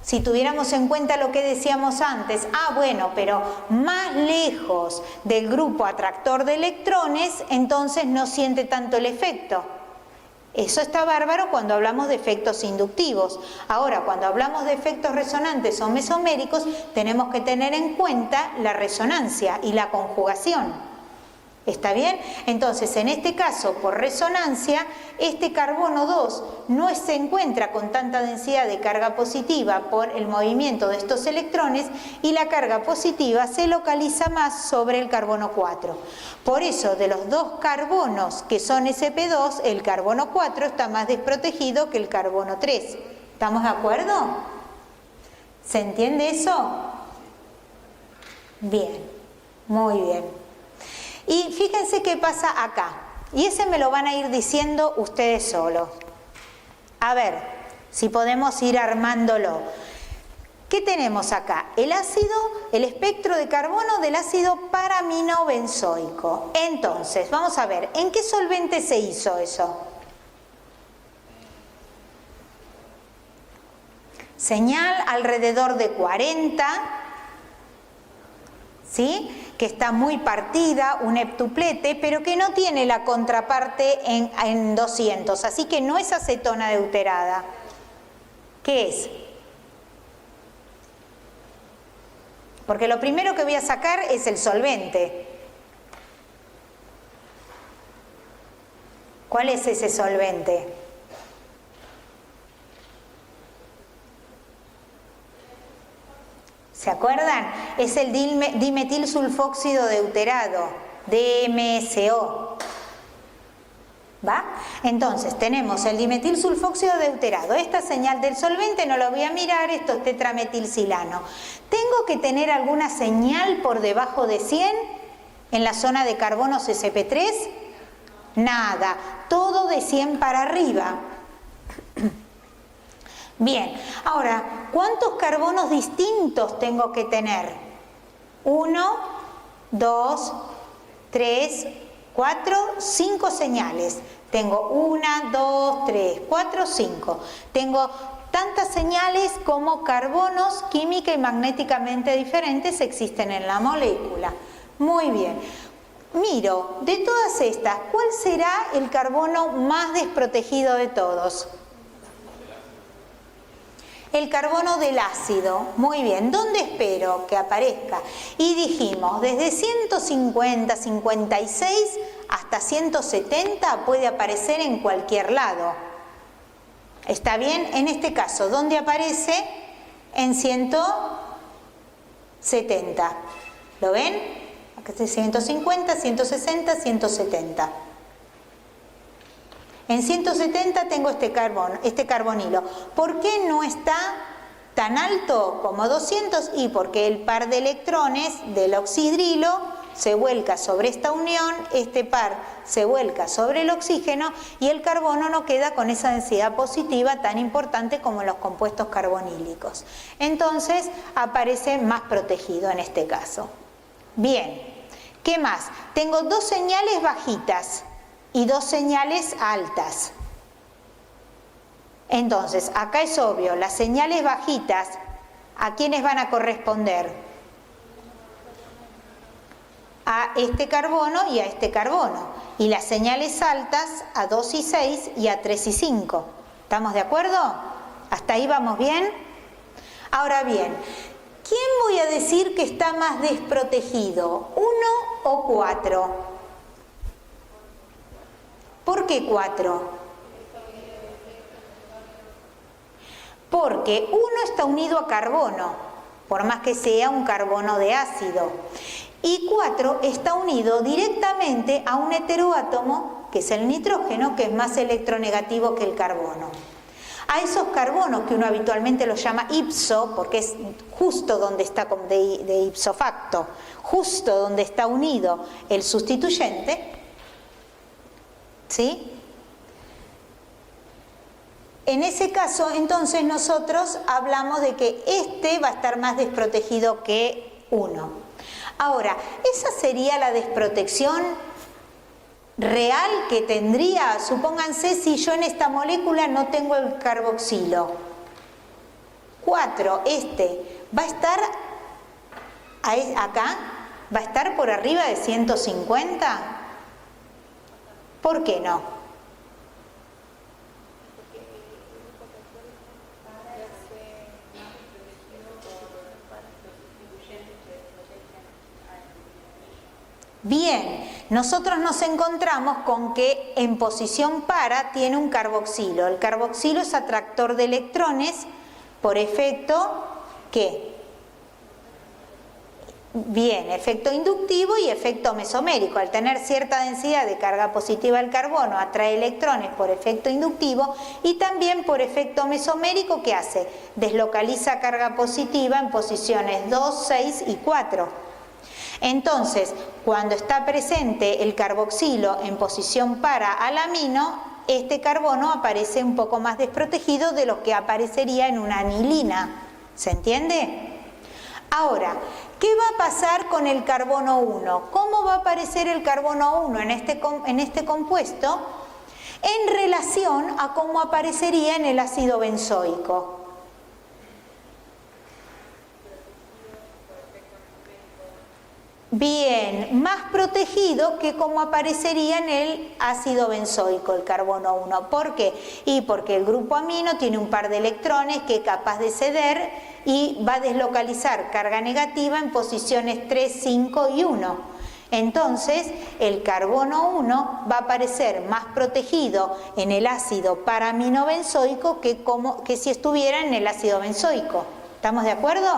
si tuviéramos en cuenta lo que decíamos antes, bueno, pero más lejos del grupo atractor de electrones, entonces no siente tanto el efecto. Eso está bárbaro cuando hablamos de efectos inductivos. Ahora, cuando hablamos de efectos resonantes o mesoméricos, tenemos que tener en cuenta la resonancia y la conjugación. ¿Está bien? Entonces, en este caso, por resonancia, este carbono 2 no se encuentra con tanta densidad de carga positiva por el movimiento de estos electrones y la carga positiva se localiza más sobre el carbono 4. Por eso, de los dos carbonos que son sp2, el carbono 4 está más desprotegido que el carbono 3. ¿Estamos de acuerdo? ¿Se entiende eso? Bien, muy bien. Y fíjense qué pasa acá. Y ese me lo van a ir diciendo ustedes solos. A ver, si podemos ir armándolo. ¿Qué tenemos acá? El ácido, el espectro de carbono del ácido paraminobenzoico. Entonces, vamos a ver, ¿en qué solvente se hizo eso? Señal alrededor de 40, ¿sí? Que está muy partida, un heptuplete, pero que no tiene la contraparte en 200, así que no es acetona deuterada. ¿Qué es? Porque lo primero que voy a sacar es el solvente. ¿Cuál es ese solvente? ¿Se acuerdan? Es el dimetilsulfóxido deuterado, DMSO. ¿Va? Entonces, tenemos el dimetilsulfóxido deuterado. Esta señal del solvente no lo voy a mirar, esto es tetrametilsilano. ¿Tengo que tener alguna señal por debajo de 100 en la zona de carbonos sp3? Nada, todo de 100 para arriba. Bien, ahora, ¿cuántos carbonos distintos tengo que tener? 1, 2, 3, 4, 5 señales. Tengo 1, 2, 3, 4, 5. Tengo tantas señales como carbonos química y magnéticamente diferentes existen en la molécula. Muy bien. Miro, de todas estas, ¿cuál será el carbono más desprotegido de todos? El carbono del ácido. Muy bien, ¿dónde espero que aparezca? Y dijimos, desde 150, 56 hasta 170 puede aparecer en cualquier lado. ¿Está bien? En este caso, ¿dónde aparece? En 170. ¿Lo ven? Acá está 150, 160, 170. En 170 tengo este carbonilo. ¿Por qué no está tan alto como 200? Y porque el par de electrones del oxidrilo se vuelca sobre esta unión, este par se vuelca sobre el oxígeno y el carbono no queda con esa densidad positiva tan importante como los compuestos carbonílicos. Entonces aparece más protegido en este caso. Bien, ¿qué más? Tengo dos señales bajitas y dos señales altas. Entonces, acá es obvio, las señales bajitas, ¿a quiénes van a corresponder? A este carbono y a este carbono. Y las señales altas a 2 y 6 y a 3 y 5. ¿Estamos de acuerdo? ¿Hasta ahí vamos bien? Ahora bien, ¿quién voy a decir que está más desprotegido? ¿1 o 4? ¿Por qué 4? Porque 1 está unido a carbono, por más que sea un carbono de ácido. Y 4 está unido directamente a un heteroátomo, que es el nitrógeno, que es más electronegativo que el carbono. A esos carbonos que uno habitualmente los llama ipso, porque es justo donde está de ipso facto, justo donde está unido el sustituyente, ¿sí? En ese caso, entonces, nosotros hablamos de que este va a estar más desprotegido que 1. Ahora, ¿esa sería la desprotección real que tendría? Supónganse si yo en esta molécula no tengo el carboxilo. 4, va a estar acá, va a estar por arriba de 150. ¿Por qué no? Bien, nosotros nos encontramos con que en posición para tiene un carboxilo. El carboxilo es atractor de electrones por efecto, ¿qué? Bien, efecto inductivo y efecto mesomérico. Al tener cierta densidad de carga positiva el carbono, atrae electrones por efecto inductivo y también por efecto mesomérico, ¿qué hace? Deslocaliza carga positiva en posiciones 2, 6 y 4. Entonces, cuando está presente el carboxilo en posición para al amino, este carbono aparece un poco más desprotegido de lo que aparecería en una anilina. ¿Se entiende? Ahora, ¿qué va a pasar con el carbono 1? ¿Cómo va a aparecer el carbono 1 en este compuesto en relación a cómo aparecería en el ácido benzoico? Bien, más protegido que como aparecería en el ácido benzoico, el carbono 1. ¿Por qué? Y porque el grupo amino tiene un par de electrones que es capaz de ceder y va a deslocalizar carga negativa en posiciones 3, 5 y 1. Entonces, el carbono 1 va a aparecer más protegido en el ácido paraaminobenzoico que si estuviera en el ácido benzoico. ¿Estamos de acuerdo?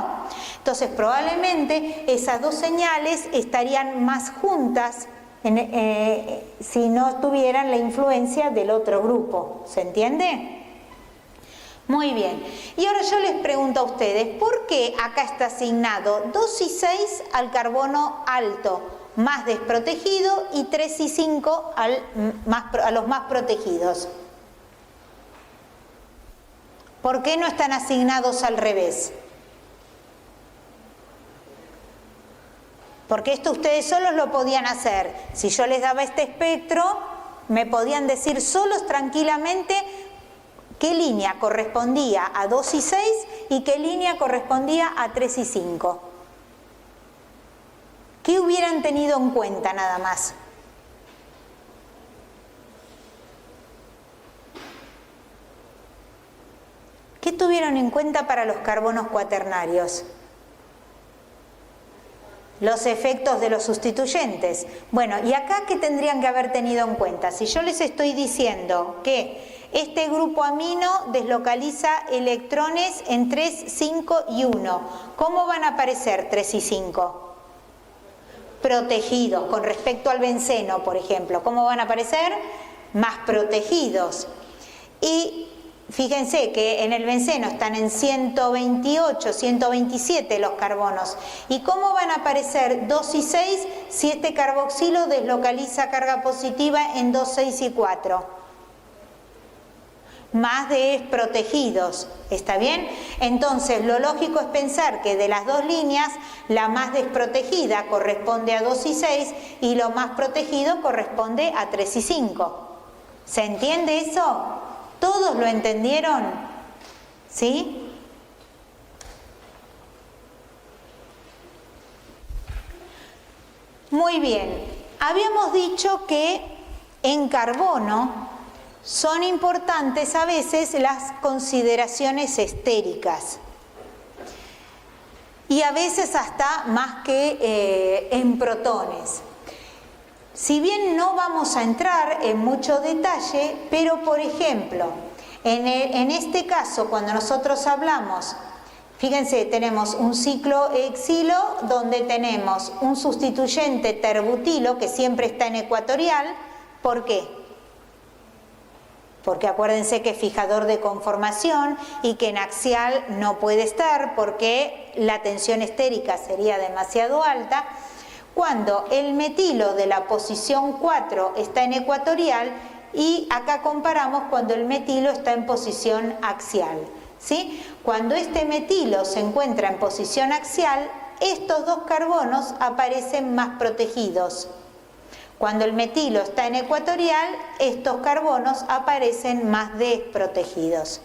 Entonces, probablemente esas dos señales estarían más juntas si no tuvieran la influencia del otro grupo. ¿Se entiende? Muy bien. Y ahora yo les pregunto a ustedes, ¿por qué acá está asignado 2 y 6 al carbono alto, más desprotegido, y 3 y 5 a los más protegidos? ¿Por qué no están asignados al revés? Porque esto ustedes solos lo podían hacer. Si yo les daba este espectro, me podían decir solos tranquilamente qué línea correspondía a 2 y 6 y qué línea correspondía a 3 y 5. ¿Qué hubieran tenido en cuenta nada más? ¿Qué tuvieron en cuenta para los carbonos cuaternarios? Los efectos de los sustituyentes. Bueno, ¿y acá qué tendrían que haber tenido en cuenta? Si yo les estoy diciendo que este grupo amino deslocaliza electrones en 3, 5 y 1, ¿cómo van a aparecer 3 y 5? Protegidos. Con respecto al benceno, por ejemplo, ¿cómo van a aparecer? Más protegidos. Y fíjense que en el benceno están en 128, 127 los carbonos. ¿Y cómo van a aparecer 2 y 6 si este carboxilo deslocaliza carga positiva en 2, 6 y 4? Más desprotegidos. ¿Está bien? Entonces, lo lógico es pensar que de las dos líneas, la más desprotegida corresponde a 2 y 6 y lo más protegido corresponde a 3 y 5. ¿Se entiende eso? ¿Todos lo entendieron? ¿Sí? Muy bien. Habíamos dicho que en carbono son importantes a veces las consideraciones estéricas. Y a veces hasta más que en protones. Si bien no vamos a entrar en mucho detalle, pero por ejemplo, en este caso, cuando nosotros hablamos, fíjense, tenemos un ciclo exilo donde tenemos un sustituyente terbutilo que siempre está en ecuatorial. ¿Por qué? Porque acuérdense que es fijador de conformación y que en axial no puede estar porque la tensión estérica sería demasiado alta. Cuando el metilo de la posición 4 está en ecuatorial y acá comparamos cuando el metilo está en posición axial, ¿sí? Cuando este metilo se encuentra en posición axial, estos dos carbonos aparecen más protegidos. Cuando el metilo está en ecuatorial, estos carbonos aparecen más desprotegidos,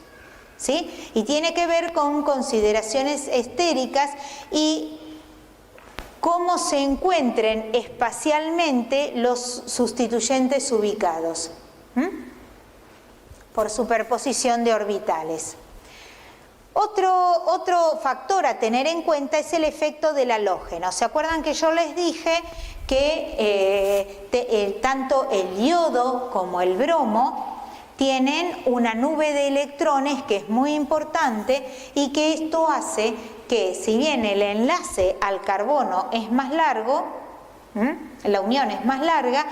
¿sí? Y tiene que ver con consideraciones estéricas y cómo se encuentren espacialmente los sustituyentes ubicados, por superposición de orbitales. Otro factor a tener en cuenta es el efecto del halógeno. ¿Se acuerdan que yo les dije que tanto el yodo como el bromo tienen una nube de electrones que es muy importante y que esto hace que, si bien el enlace al carbono es más largo, la unión es más larga,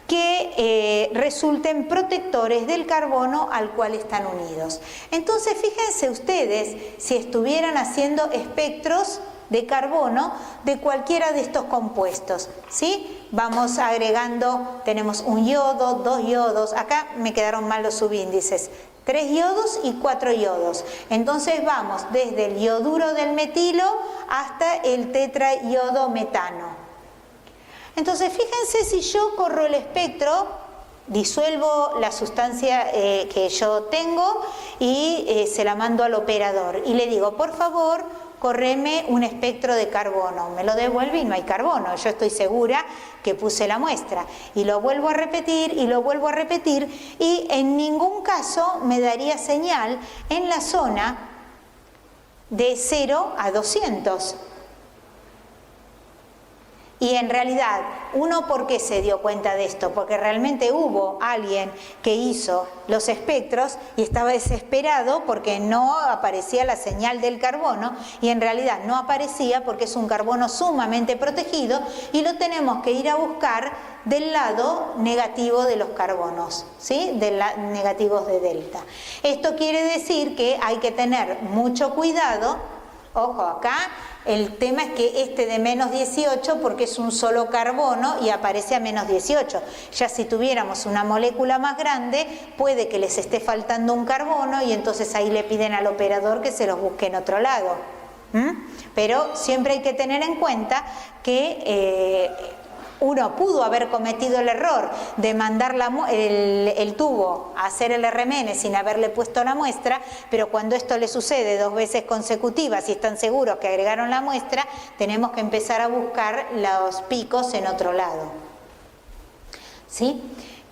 que resulten protectores del carbono al cual están unidos. Entonces, fíjense ustedes si estuvieran haciendo espectros de carbono de cualquiera de estos compuestos, ¿sí? Vamos agregando, tenemos un yodo, 2 yodos, acá me quedaron mal los subíndices, 3 yodos y 4 yodos. Entonces vamos desde el ioduro del metilo hasta el tetraiodometano. Entonces, fíjense si yo corro el espectro, disuelvo la sustancia que yo tengo y se la mando al operador y le digo, por favor, correme un espectro de carbono. Me lo devuelve y no hay carbono. Yo estoy segura que puse la muestra. Y lo vuelvo a repetir y lo vuelvo a repetir y en ningún caso me daría señal en la zona de 0 a 200. Y en realidad, ¿uno por qué se dio cuenta de esto? Porque realmente hubo alguien que hizo los espectros y estaba desesperado porque no aparecía la señal del carbono y en realidad no aparecía porque es un carbono sumamente protegido y lo tenemos que ir a buscar del lado negativo de los carbonos, ¿sí? Negativos de delta. Esto quiere decir que hay que tener mucho cuidado. Ojo, acá el tema es que este de menos 18 porque es un solo carbono y aparece a menos 18. Ya si tuviéramos una molécula más grande puede que les esté faltando un carbono y entonces ahí le piden al operador que se los busque en otro lado. Pero siempre hay que tener en cuenta que uno pudo haber cometido el error de mandar el tubo a hacer el RMN sin haberle puesto la muestra, pero cuando esto le sucede 2 veces consecutivas y están seguros que agregaron la muestra, tenemos que empezar a buscar los picos en otro lado. ¿Sí?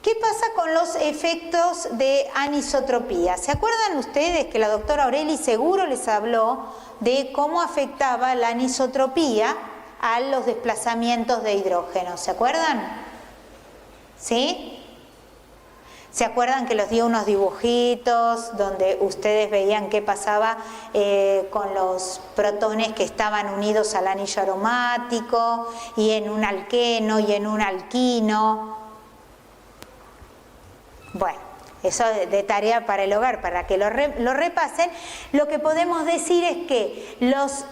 ¿Qué pasa con los efectos de anisotropía? ¿Se acuerdan ustedes que la doctora Aureli seguro les habló de cómo afectaba la anisotropía a los desplazamientos de hidrógeno? ¿Se acuerdan? ¿Sí? ¿Se acuerdan que les dio unos dibujitos donde ustedes veían qué pasaba con los protones que estaban unidos al anillo aromático y en un alqueno y en un alquino? Bueno, eso de tarea para el hogar, para que lo repasen. Lo que podemos decir es que los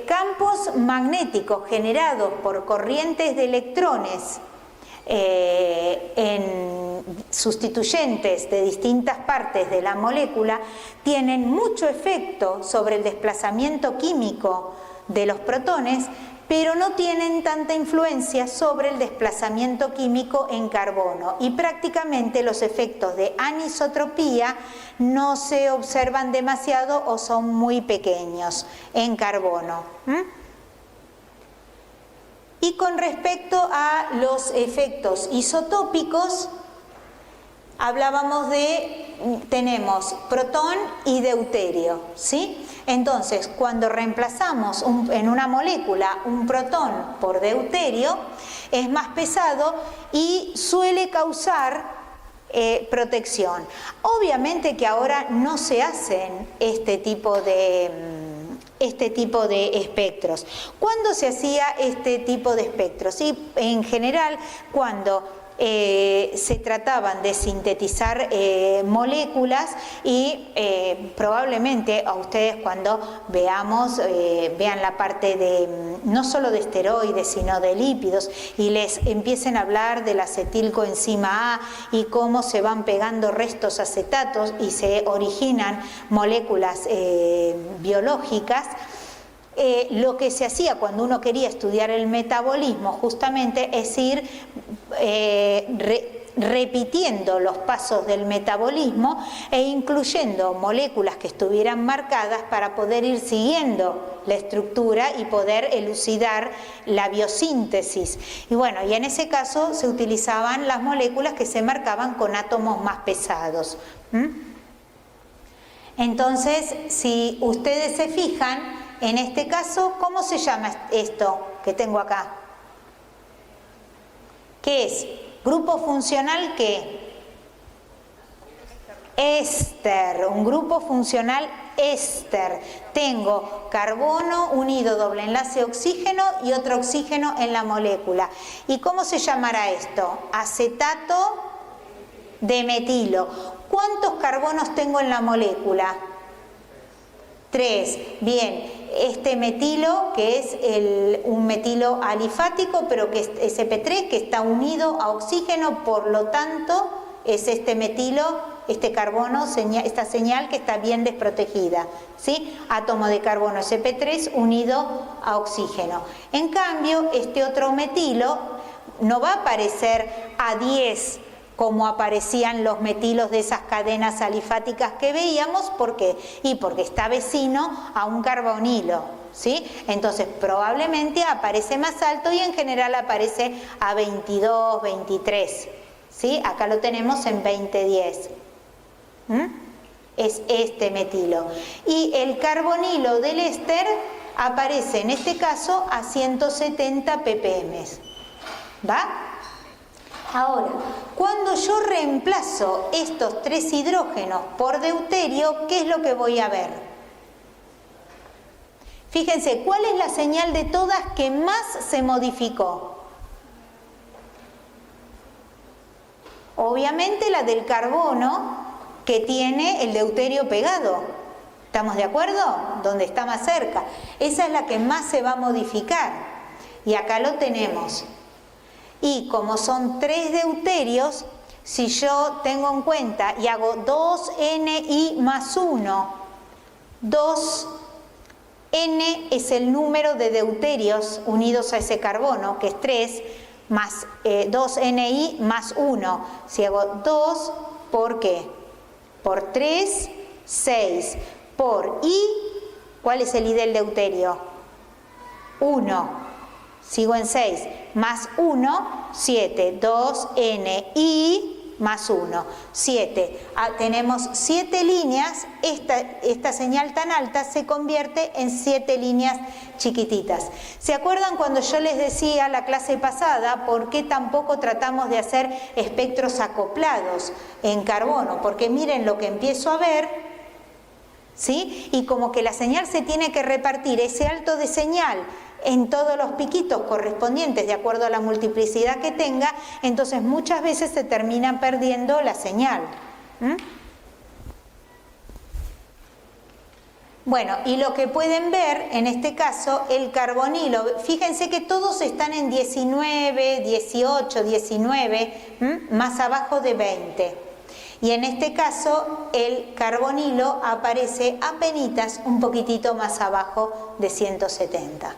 campos magnéticos generados por corrientes de electrones en sustituyentes de distintas partes de la molécula tienen mucho efecto sobre el desplazamiento químico de los protones, pero no tienen tanta influencia sobre el desplazamiento químico en carbono y prácticamente los efectos de anisotropía no se observan demasiado o son muy pequeños en carbono. Y con respecto a los efectos isotópicos, hablábamos de, tenemos protón y deuterio, ¿sí? Entonces, cuando reemplazamos en una molécula un protón por deuterio, es más pesado y suele causar protección. Obviamente que ahora no se hacen este tipo de espectros. ¿Cuándo se hacía este tipo de espectros? Sí, en general, cuando se trataban de sintetizar moléculas y probablemente a ustedes cuando vean la parte de no solo de esteroides sino de lípidos y les empiecen a hablar del acetilcoenzima A y cómo se van pegando restos acetatos y se originan moléculas biológicas. Lo que se hacía cuando uno quería estudiar el metabolismo justamente es ir repitiendo los pasos del metabolismo e incluyendo moléculas que estuvieran marcadas para poder ir siguiendo la estructura y poder elucidar la biosíntesis. Y bueno, y en ese caso se utilizaban las moléculas que se marcaban con átomos más pesados. Entonces, si ustedes se fijan, en este caso, ¿cómo se llama esto que tengo acá? ¿Qué es? ¿Grupo funcional qué? Éster, un grupo funcional éster. Tengo carbono unido doble enlace oxígeno y otro oxígeno en la molécula. ¿Y cómo se llamará esto? Acetato de metilo. ¿Cuántos carbonos tengo en la molécula? 3. Bien, este metilo que es un metilo alifático, pero que es sp3, que está unido a oxígeno, por lo tanto es este metilo, este carbono, esta señal que está bien desprotegida, ¿sí? Átomo de carbono sp3 unido a oxígeno. En cambio, este otro metilo no va a aparecer a 10 como aparecían los metilos de esas cadenas alifáticas que veíamos. ¿Por qué? Y porque está vecino a un carbonilo, ¿sí? Entonces probablemente aparece más alto y en general aparece a 22, 23, ¿sí? Acá lo tenemos en 2010. Es este metilo. Y el carbonilo del éster aparece en este caso a 170 ppm. ¿Va? Ahora, cuando yo reemplazo estos 3 hidrógenos por deuterio, ¿qué es lo que voy a ver? Fíjense, ¿cuál es la señal de todas que más se modificó? Obviamente la del carbono que tiene el deuterio pegado. ¿Estamos de acuerdo? Donde está más cerca. Esa es la que más se va a modificar. Y acá lo tenemos. Y como son 3 deuterios, si yo tengo en cuenta y hago 2Ni más 1, 2N es el número de deuterios unidos a ese carbono, que es 3, más 2Ni más 1. Si hago 2, ¿por qué? Por 3, 6. Por I, ¿cuál es el I del deuterio? 1. Sigo en 6, más 1, 7, 2Ni más 1, 7. Tenemos 7 líneas, esta señal tan alta se convierte en 7 líneas chiquititas. ¿Se acuerdan cuando yo les decía la clase pasada por qué tampoco tratamos de hacer espectros acoplados en carbono? Porque miren lo que empiezo a ver, ¿sí? Y como que la señal se tiene que repartir, ese alto de señal, en todos los piquitos correspondientes de acuerdo a la multiplicidad que tenga, entonces muchas veces se termina perdiendo la señal. Bueno, y lo que pueden ver en este caso, el carbonilo, fíjense que todos están en 19, 18, 19, más abajo de 20. Y en este caso el carbonilo aparece apenitas un poquitito más abajo de 170.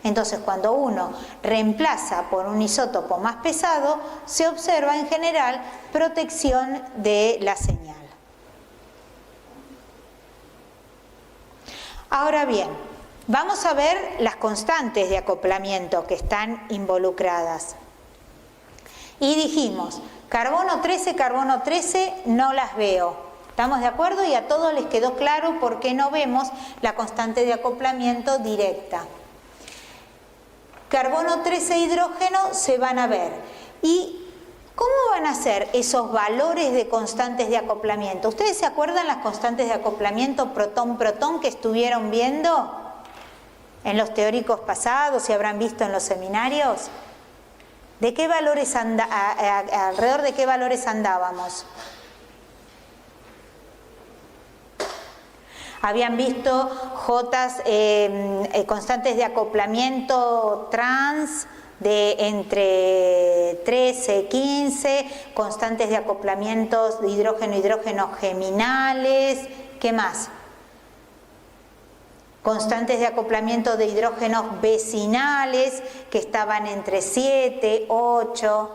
Entonces cuando uno reemplaza por un isótopo más pesado, se observa en general protección de la señal. Ahora bien, vamos a ver las constantes de acoplamiento que están involucradas. Y dijimos, carbono 13, no las veo. ¿Estamos de acuerdo? Y a todos les quedó claro por qué no vemos la constante de acoplamiento directa. Carbono 13 hidrógeno se van a ver. ¿Y cómo van a ser esos valores de constantes de acoplamiento? ¿Ustedes se acuerdan las constantes de acoplamiento protón-protón que estuvieron viendo en los teóricos pasados y habrán visto en los seminarios? ¿De qué valores alrededor de qué valores andábamos? Habían visto constantes de acoplamiento trans de entre 13 y 15, constantes de acoplamientos de hidrógeno geminales, ¿qué más? Constantes de acoplamiento de hidrógenos vecinales que estaban entre 7, 8,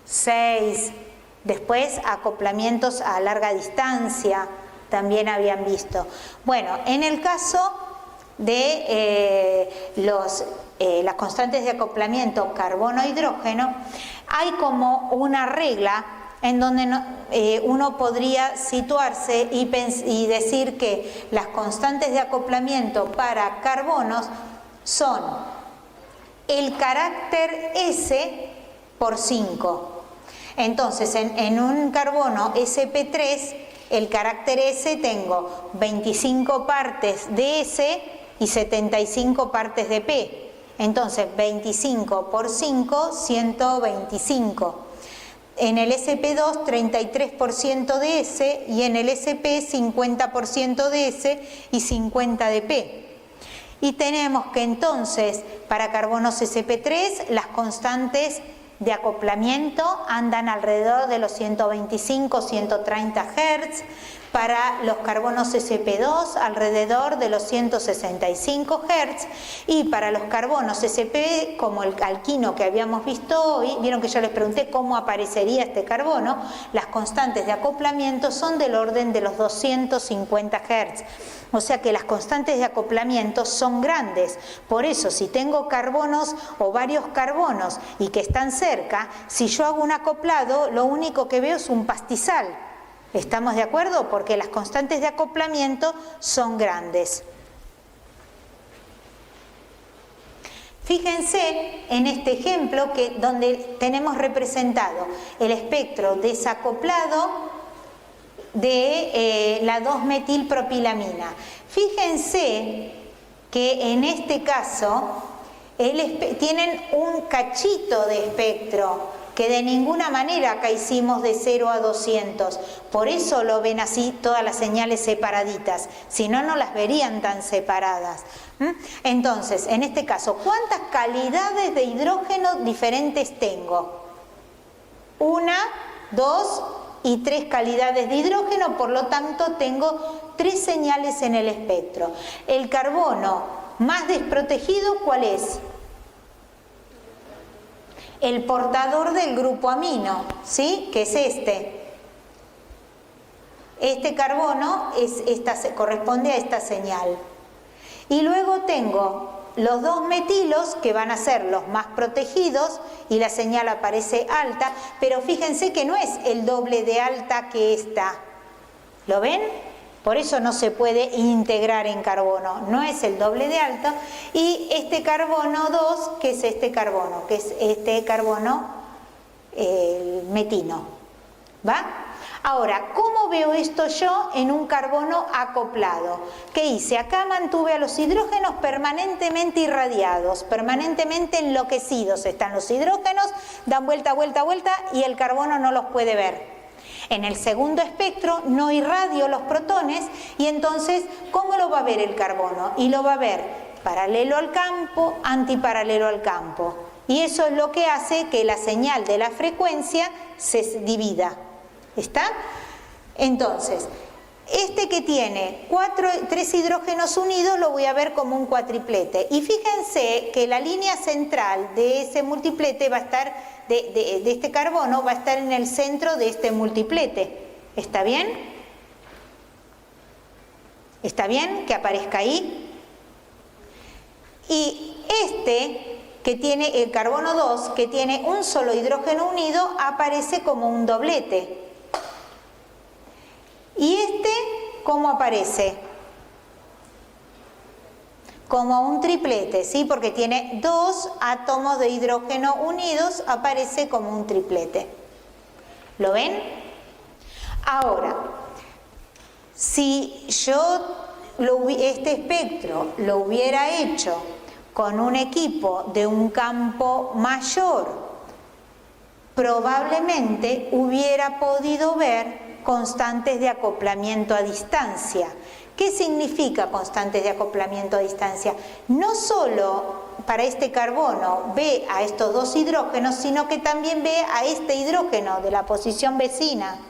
6, después acoplamientos a larga distancia también habían visto. Bueno, en el caso de las constantes de acoplamiento carbono-hidrógeno, hay como una regla en donde uno podría situarse y decir que las constantes de acoplamiento para carbonos son el carácter S por 5. Entonces, en un carbono sp3, el carácter S tengo 25 partes de S y 75 partes de P. Entonces, 25 por 5, 125. En el sp2, 33% de S y en el sp, 50% de S y 50 de P. Y tenemos que entonces, para carbonos sp3, las constantes de acoplamiento andan alrededor de los 125, 130 Hz, para los carbonos sp2 alrededor de los 165 Hz y para los carbonos sp, como el alquino que habíamos visto hoy, vieron que yo les pregunté cómo aparecería este carbono, las constantes de acoplamiento son del orden de los 250 Hz. O sea que las constantes de acoplamiento son grandes. Por eso, si tengo carbonos o varios carbonos y que están cerca, si yo hago un acoplado, lo único que veo es un pastizal. ¿Estamos de acuerdo? Porque las constantes de acoplamiento son grandes. Fíjense en este ejemplo donde tenemos representado el espectro desacoplado de la 2-metilpropilamina. Fíjense que en este caso tienen un cachito de espectro que de ninguna manera acá hicimos de 0 a 200. Por eso lo ven así todas las señales separaditas. Si no, no las verían tan separadas. Entonces, en este caso, ¿cuántas calidades de hidrógeno diferentes tengo? 1, 2 y 3 calidades de hidrógeno, por lo tanto tengo 3 señales en el espectro. El carbono más desprotegido, ¿cuál es? El portador del grupo amino, ¿sí? Que es este. Este carbono corresponde a esta señal. Y luego tengo los 2 metilos, que van a ser los más protegidos, y la señal aparece alta, pero fíjense que no es el doble de alta que esta. ¿Lo ven? Por eso no se puede integrar en carbono, no es el doble de alto. Y este carbono 2, que es este carbono, que es este carbono, el metino. ¿Va? Ahora, ¿cómo veo esto yo en un carbono acoplado? ¿Qué hice? Acá mantuve a los hidrógenos permanentemente irradiados, permanentemente enloquecidos. Están los hidrógenos, dan vuelta, vuelta, vuelta y el carbono no los puede ver. En el segundo espectro no irradio los protones y entonces, ¿cómo lo va a ver el carbono? Y lo va a ver paralelo al campo, antiparalelo al campo. Y eso es lo que hace que la señal de la frecuencia se divida. ¿Está? Entonces, este que tiene 3 hidrógenos unidos lo voy a ver como un cuatriplete. Y fíjense que la línea central de ese multiplete va a estar, de este carbono, va a estar en el centro de este multiplete. ¿Está bien? ¿Está bien que aparezca ahí? Y este que tiene el carbono 2, que tiene un solo hidrógeno unido, aparece como un doblete. ¿Y este cómo aparece? Como un triplete, ¿sí? Porque tiene dos átomos de hidrógeno unidos, aparece como un triplete. ¿Lo ven? Ahora, si yo este espectro lo hubiera hecho con un equipo de un campo mayor, probablemente hubiera podido ver constantes de acoplamiento a distancia. ¿Qué significa constantes de acoplamiento a distancia? No solo para este carbono ve a estos dos hidrógenos, sino que también ve a este hidrógeno de la posición vecina.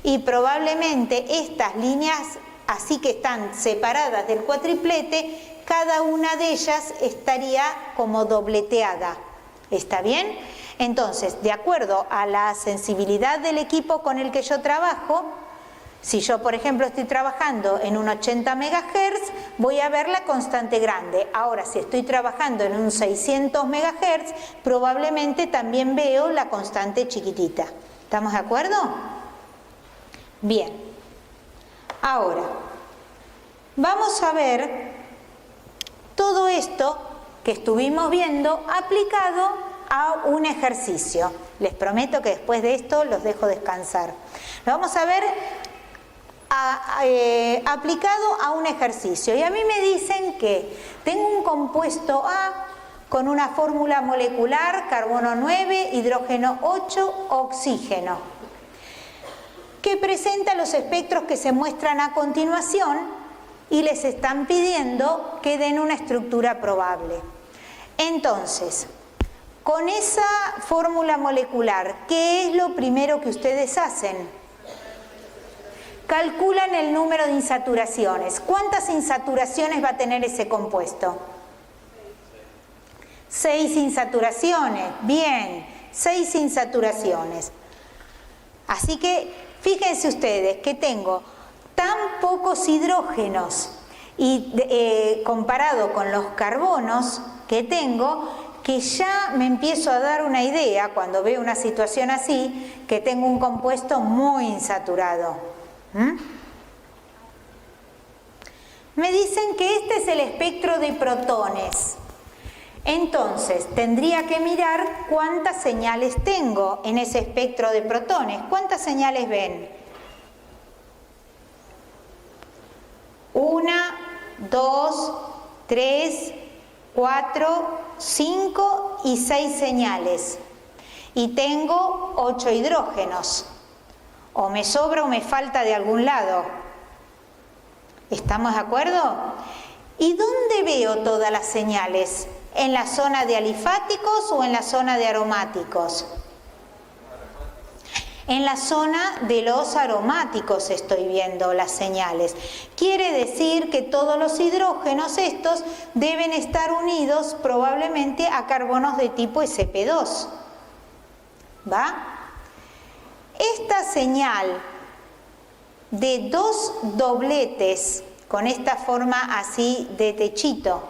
Y probablemente estas líneas, así que están separadas del cuatriplete, cada una de ellas estaría como dobleteada. ¿Está bien? Entonces, de acuerdo a la sensibilidad del equipo con el que yo trabajo, si yo, por ejemplo, estoy trabajando en un 80 MHz, voy a ver la constante grande. Ahora, si estoy trabajando en un 600 MHz, probablemente también veo la constante chiquitita. ¿Estamos de acuerdo? Bien. Ahora, vamos a ver todo esto que estuvimos viendo aplicado a un ejercicio. Les prometo que después de esto los dejo descansar. Lo vamos a ver aplicado a un ejercicio. Y a mí me dicen que tengo un compuesto A con una fórmula molecular, carbono 9, hidrógeno 8, oxígeno, que presenta los espectros que se muestran a continuación y les están pidiendo que den una estructura probable. Entonces, con esa fórmula molecular, ¿qué es lo primero que ustedes hacen? Calculan el número de insaturaciones. ¿Cuántas insaturaciones va a tener ese compuesto? 6 insaturaciones. Bien, 6 insaturaciones. Así que fíjense ustedes que tengo tan pocos hidrógenos y comparado con los carbonos que tengo, que ya me empiezo a dar una idea cuando veo una situación así, que tengo un compuesto muy insaturado. Me dicen que este es el espectro de protones. Entonces, tendría que mirar cuántas señales tengo en ese espectro de protones. ¿Cuántas señales ven? 1, 2, 3, 4, 5 y 6 señales. Y tengo 8 hidrógenos. O me sobra o me falta de algún lado. ¿Estamos de acuerdo? ¿Y dónde veo todas las señales? ¿En la zona de alifáticos o en la zona de aromáticos? En la zona de los aromáticos estoy viendo las señales. Quiere decir que todos los hidrógenos estos deben estar unidos probablemente a carbonos de tipo sp2. ¿Va? Esta señal de dos dobletes con esta forma así de techito,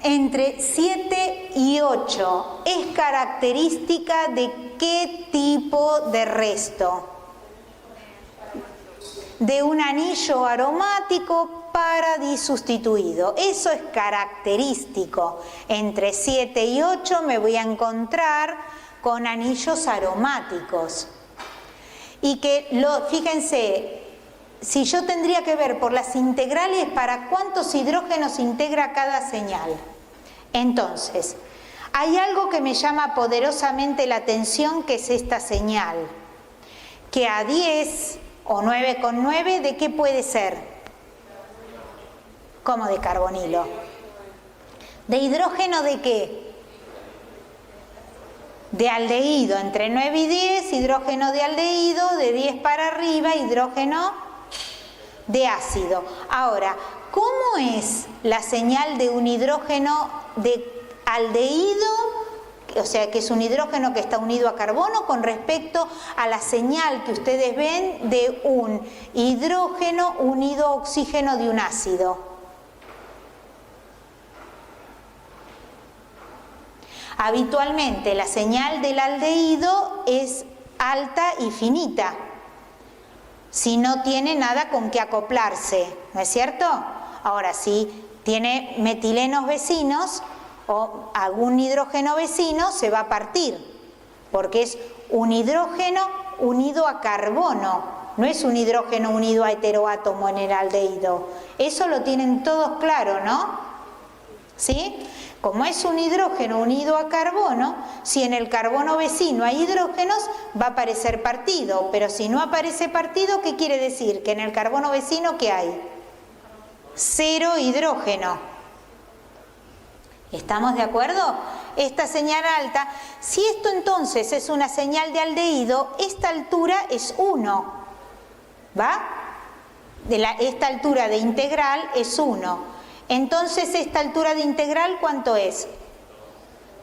entre 7 y 8, ¿es característica de qué tipo de resto? De un anillo aromático paradisustituido. Eso es característico. Entre 7 y 8 me voy a encontrar con anillos aromáticos. Y que, fíjense, si yo tendría que ver por las integrales para cuántos hidrógenos integra cada señal. Entonces, hay algo que me llama poderosamente la atención, que es esta señal. Que a 10 o 9,9, ¿de qué puede ser? ¿Cómo de carbonilo? ¿De hidrógeno de qué? De aldehído. Entre 9 y 10, hidrógeno de aldehído. De 10 para arriba, hidrógeno de ácido. Ahora, ¿cómo es la señal de un hidrógeno de aldehído? O sea, que es un hidrógeno que está unido a carbono, con respecto a la señal que ustedes ven de un hidrógeno unido a oxígeno de un ácido. Habitualmente la señal del aldehído es alta y finita, si no tiene nada con que acoplarse, ¿no es cierto? Ahora, si tiene metilenos vecinos o algún hidrógeno vecino, se va a partir, porque es un hidrógeno unido a carbono, no es un hidrógeno unido a heteroátomo en el aldehído. Eso lo tienen todos claro, ¿no? ¿Sí? Como es un hidrógeno unido a carbono, si en el carbono vecino hay hidrógenos, va a aparecer partido, pero si no aparece partido, ¿qué quiere decir? Que en el carbono vecino, ¿qué hay? Cero hidrógeno. ¿Estamos de acuerdo? Esta señal alta, si esto entonces es una señal de aldehído, esta altura es 1, ¿va? Esta altura de integral es 1. Entonces, esta altura de integral, ¿cuánto es?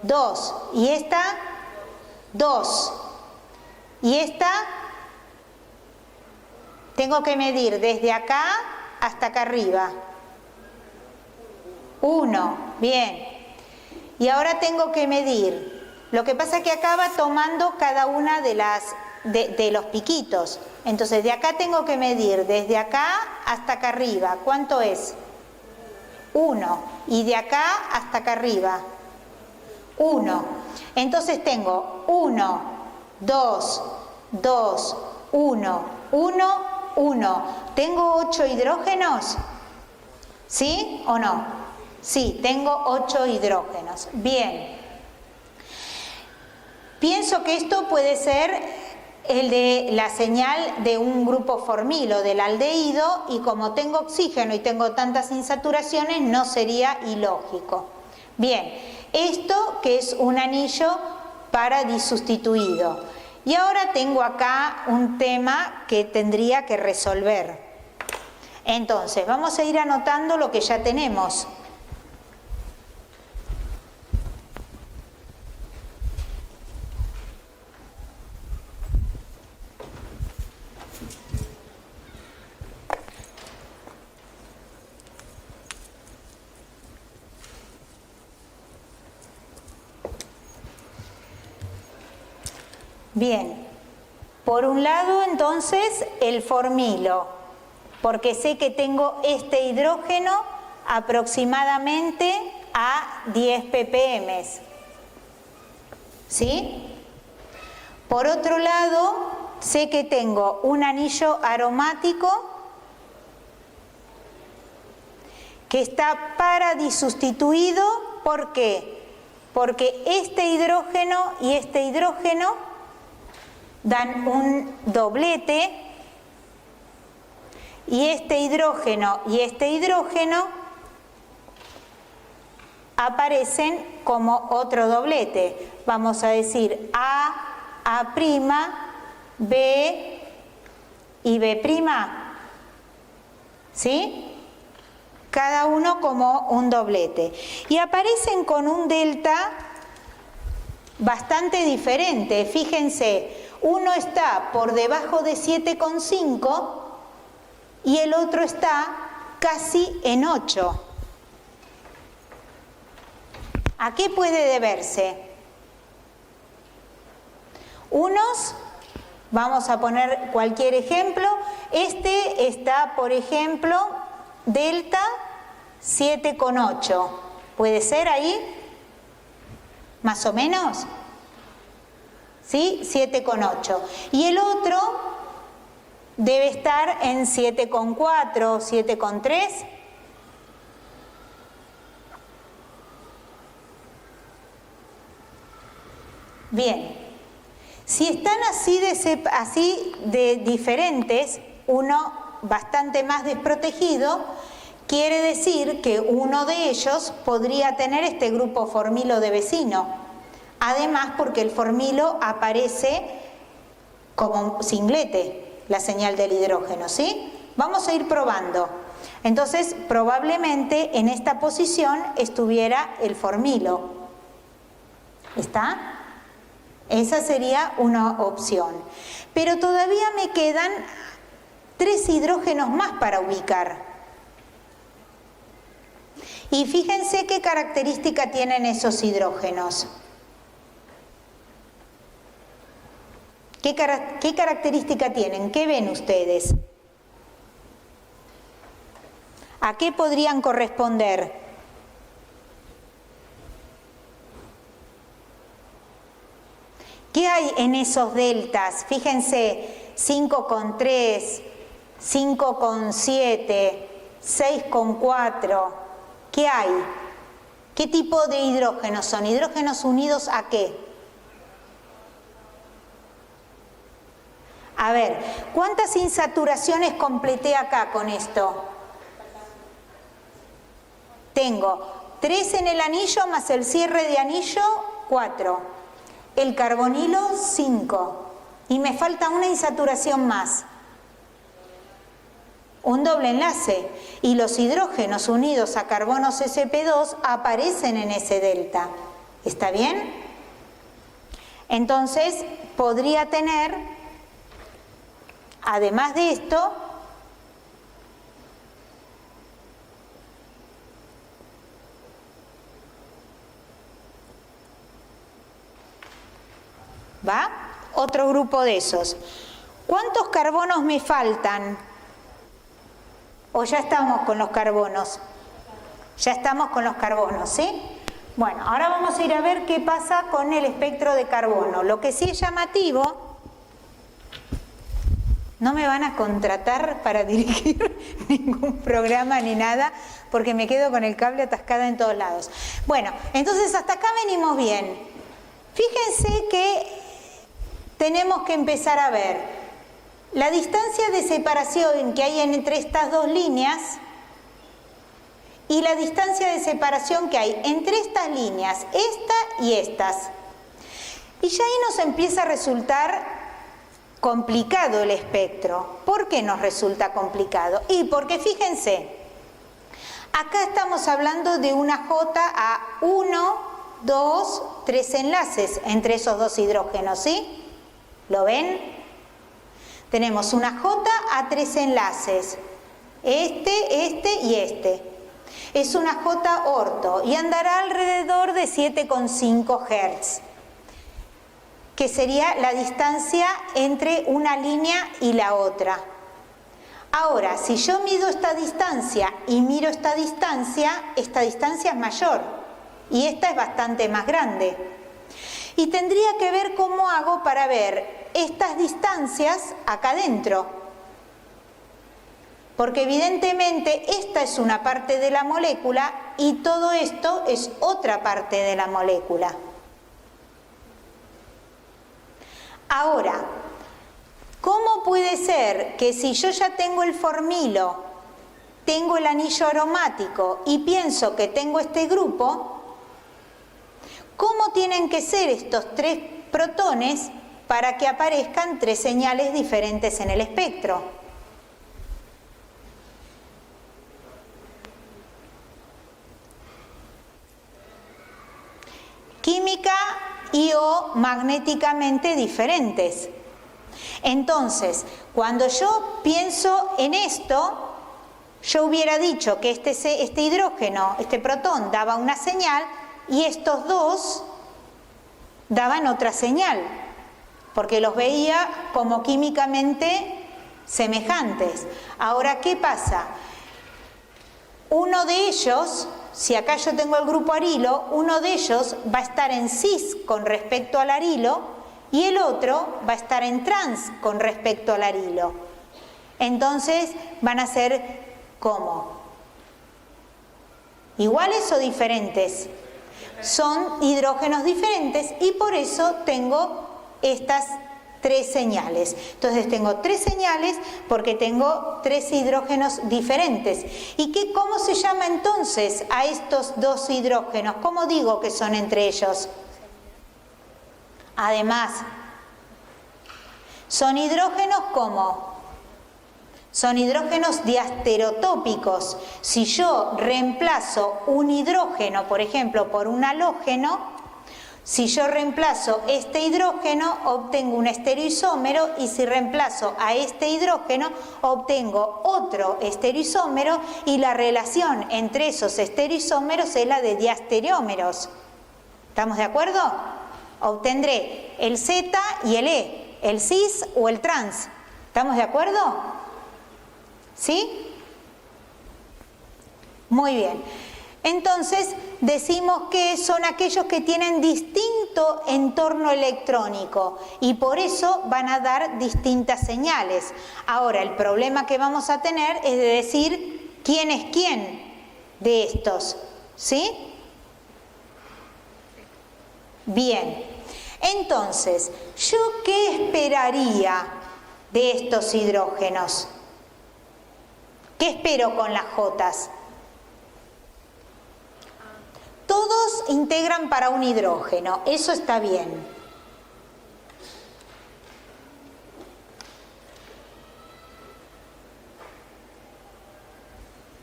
2. ¿Y esta? 2. ¿Y esta? Tengo que medir desde acá hasta acá arriba. 1. Bien. Y ahora tengo que medir. Lo que pasa es que acá va tomando cada una de los piquitos. Entonces, de acá tengo que medir desde acá hasta acá arriba. ¿Cuánto es? 1, y de acá hasta acá arriba, 1. Entonces tengo 1, 2, 2, 1, 1, 1. ¿Tengo 8 hidrógenos? ¿Sí o no? Sí, tengo 8 hidrógenos. Bien. Pienso que esto puede ser el de la señal de un grupo formilo del aldehído, y como tengo oxígeno y tengo tantas insaturaciones, no sería ilógico. Bien, esto que es un anillo para disustituido. Y ahora tengo acá un tema que tendría que resolver. Entonces, vamos a ir anotando lo que ya tenemos. Bien, por un lado entonces el formilo, porque sé que tengo este hidrógeno aproximadamente a 10 ppm, ¿sí? Por otro lado, sé que tengo un anillo aromático que está paradisustituido. ¿Por qué? Porque este hidrógeno y este hidrógeno dan un doblete, y este hidrógeno y este hidrógeno aparecen como otro doblete. Vamos a decir A', B y B', ¿sí? Cada uno como un doblete. Y aparecen con un delta bastante diferente. Fíjense, uno está por debajo de 7,5 y el otro está casi en 8. ¿A qué puede deberse? Unos, vamos a poner cualquier ejemplo, este está, por ejemplo, delta 7,8. ¿Puede ser ahí? ¿Más o menos? ¿Sí? 7,8. Y el otro debe estar en 7,4, 7,3. Bien. Si están así de diferentes, uno bastante más desprotegido, quiere decir que uno de ellos podría tener este grupo formilo de vecino. Además, porque el formilo aparece como singlete, la señal del hidrógeno, ¿sí? Vamos a ir probando. Entonces, probablemente en esta posición estuviera el formilo. ¿Está? Esa sería una opción. Pero todavía me quedan 3 hidrógenos más para ubicar. Y fíjense qué característica tienen esos hidrógenos. ¿Qué característica tienen? ¿Qué ven ustedes? ¿A qué podrían corresponder? ¿Qué hay en esos deltas? Fíjense, 5,3, 5,7, 6,4. ¿Qué hay? ¿Qué tipo de hidrógenos son? ¿Hidrógenos unidos a qué? A ver, ¿cuántas insaturaciones completé acá con esto? Tengo 3 en el anillo más el cierre de anillo, 4. El carbonilo, 5. Y me falta una insaturación más. Un doble enlace. Y los hidrógenos unidos a carbonos sp2 aparecen en ese delta. ¿Está bien? Entonces, podría tener, además de esto, ¿va? Otro grupo de esos. ¿Cuántos carbonos me faltan? ¿O ya estamos con los carbonos? Ya estamos con los carbonos, ¿sí? Bueno, ahora vamos a ir a ver qué pasa con el espectro de carbono. Lo que sí es llamativo, no me van a contratar para dirigir ningún programa ni nada, porque me quedo con el cable atascada en todos lados. Bueno, entonces hasta acá venimos bien. Fíjense que tenemos que empezar a ver la distancia de separación que hay entre estas dos líneas y la distancia de separación que hay entre estas líneas, esta y estas. Y ya ahí nos empieza a resultar complicado el espectro. ¿Por qué nos resulta complicado? Y porque fíjense, acá estamos hablando de una J a 1, 2, 3 enlaces entre esos dos hidrógenos, ¿sí? ¿Lo ven? Tenemos una J a 3 enlaces, este y este. Es una J orto y andará alrededor de 7,5 Hz, que sería la distancia entre una línea y la otra. Ahora, si yo mido esta distancia y miro esta distancia es mayor y esta es bastante más grande. Y tendría que ver cómo hago para ver estas distancias acá adentro. Porque evidentemente esta es una parte de la molécula y todo esto es otra parte de la molécula. Ahora, ¿cómo puede ser que si yo ya tengo el formilo, tengo el anillo aromático y pienso que tengo este grupo, cómo tienen que ser estos 3 protones para que aparezcan 3 señales diferentes en el espectro? Química y o magnéticamente diferentes. Entonces, cuando yo pienso en esto, yo hubiera dicho que este hidrógeno, este protón, daba una señal y estos dos daban otra señal, porque los veía como químicamente semejantes. Ahora, ¿qué pasa? Uno de ellos, si acá yo tengo el grupo arilo, uno de ellos va a estar en cis con respecto al arilo y el otro va a estar en trans con respecto al arilo. Entonces van a ser ¿cómo? ¿Iguales o diferentes? Son hidrógenos diferentes y por eso tengo estas 3 señales. Entonces tengo 3 señales porque tengo 3 hidrógenos diferentes. ¿Y cómo se llama entonces a estos 2 hidrógenos? ¿Cómo digo que son entre ellos? Además, son hidrógenos ¿cómo? Son hidrógenos diastereotópicos. Si yo reemplazo un hidrógeno, por ejemplo, por un halógeno, si yo reemplazo este hidrógeno, obtengo un estereoisómero, y si reemplazo a este hidrógeno, obtengo otro estereoisómero, y la relación entre esos estereoisómeros es la de diastereómeros. ¿Estamos de acuerdo? Obtendré el Z y el E. ¿El cis o el trans? ¿Estamos de acuerdo? ¿Sí? Muy bien. Entonces decimos que son aquellos que tienen distinto entorno electrónico y por eso van a dar distintas señales. Ahora, el problema que vamos a tener es de decir quién es quién de estos, ¿sí? Bien, entonces, ¿yo qué esperaría de estos hidrógenos? ¿Qué espero con las Jotas? Todos integran para un hidrógeno, eso está bien.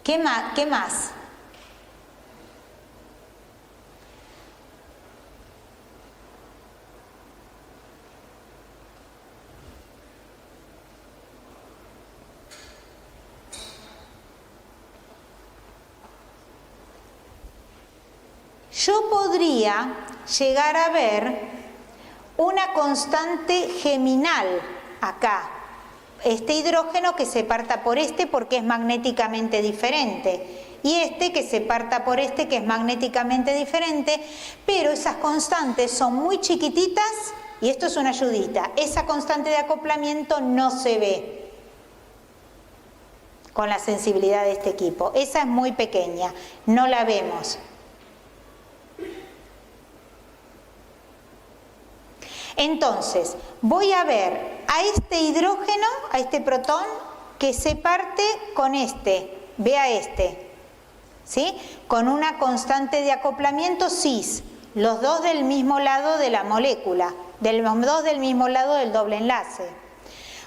¿Qué más? ¿Qué más? Yo podría llegar a ver una constante geminal acá. Este hidrógeno que se parta por este porque es magnéticamente diferente. Y este que se parta por este que es magnéticamente diferente. Pero esas constantes son muy chiquititas y esto es una ayudita. Esa constante de acoplamiento no se ve con la sensibilidad de este equipo. Esa es muy pequeña, no la vemos. Entonces, voy a ver a este hidrógeno, a este protón, que se parte con este, vea este, ¿sí? Con una constante de acoplamiento cis, los dos del mismo lado de la molécula, los dos del mismo lado del doble enlace.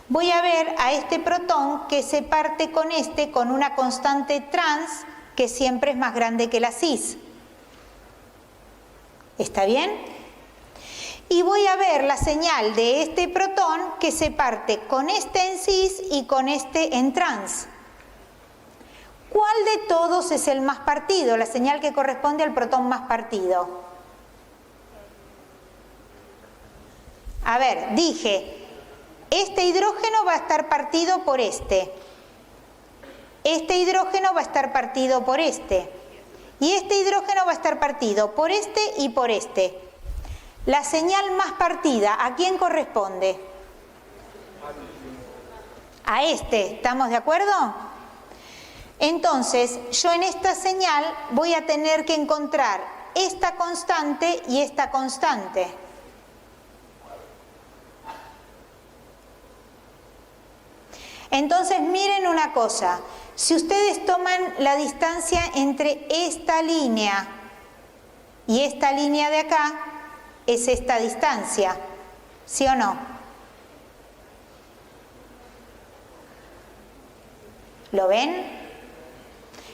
Voy a ver a este protón que se parte con este con una constante trans que siempre es más grande que la cis. ¿Está bien? Y voy a ver la señal de este protón que se parte con este en cis y con este en trans. ¿Cuál de todos es el más partido? La señal que corresponde al protón más partido. A ver, dije, este hidrógeno va a estar partido por este. Este hidrógeno va a estar partido por este. Y este hidrógeno va a estar partido por este y por este. La señal más partida, ¿a quién corresponde? A este, ¿estamos de acuerdo? Entonces, yo en esta señal voy a tener que encontrar esta constante y esta constante. Entonces, miren una cosa. Si ustedes toman la distancia entre esta línea y esta línea de acá, es esta distancia, ¿sí o no? ¿Lo ven?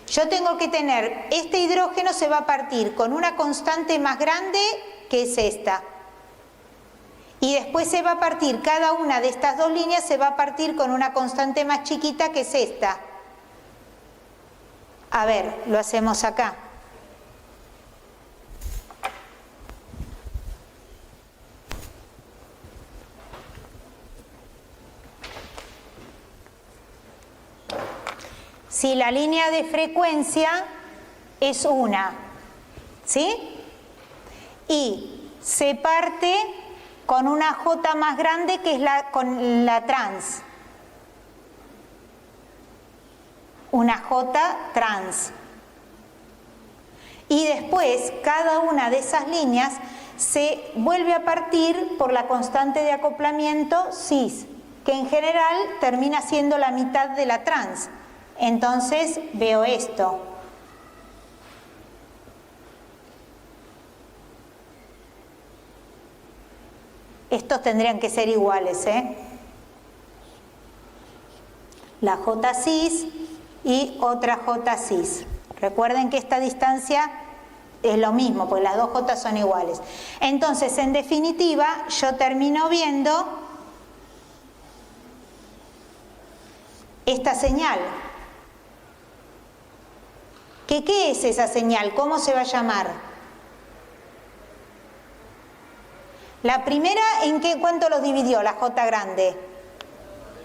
Yo tengo que tener, este hidrógeno se va a partir con una constante más grande que es esta. Y después se va a partir, cada una de estas dos líneas se va a partir con una constante más chiquita que es esta. A ver, lo hacemos acá. Si la línea de frecuencia es una, ¿sí? Y se parte con una J más grande que es con la trans. Una J trans. Y después cada una de esas líneas se vuelve a partir por la constante de acoplamiento cis, que en general termina siendo la mitad de la trans. Entonces veo esto. Estos tendrían que ser iguales, ¿eh? La J cis y otra J cis. Recuerden que esta distancia es lo mismo, pues las dos J son iguales. Entonces, en definitiva, yo termino viendo esta señal. ¿Qué es esa señal? ¿Cómo se va a llamar? La primera, ¿en qué cuánto los dividió la J grande?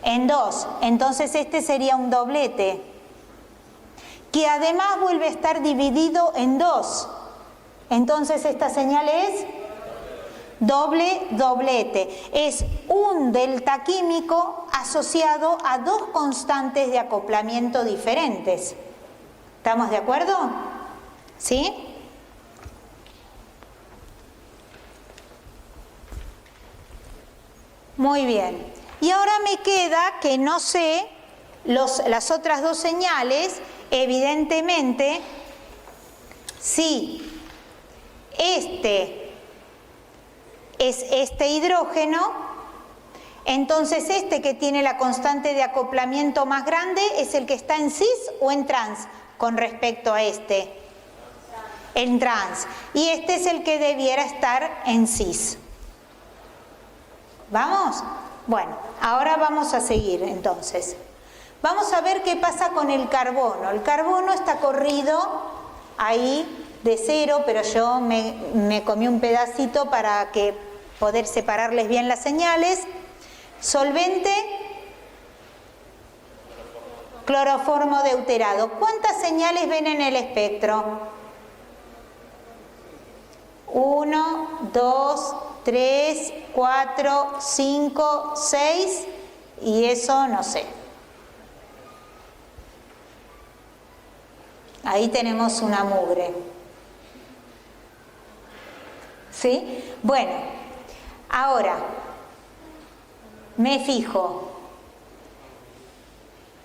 En 2. Entonces este sería un doblete, que además vuelve a estar dividido en 2. Entonces esta señal es doble doblete. Es un delta químico asociado a dos constantes de acoplamiento diferentes. ¿Estamos de acuerdo? ¿Sí? Muy bien. Y ahora me queda que no sé las otras dos señales, evidentemente, si este es este hidrógeno, entonces este que tiene la constante de acoplamiento más grande es el que está en cis o en trans con respecto a este. En trans. Y este es el que debiera estar en cis. ¿Vamos? Bueno, ahora vamos a seguir entonces. Vamos a ver qué pasa con el carbono. El carbono está corrido ahí de 0, pero yo me comí un pedacito para poder separarles bien las señales. Solvente, cloroformo deuterado. ¿Cuántas señales ven en el espectro? 1, 2, 3, 4, 5, 6 y eso no sé. Ahí tenemos una mugre. ¿Sí? Bueno, ahora me fijo.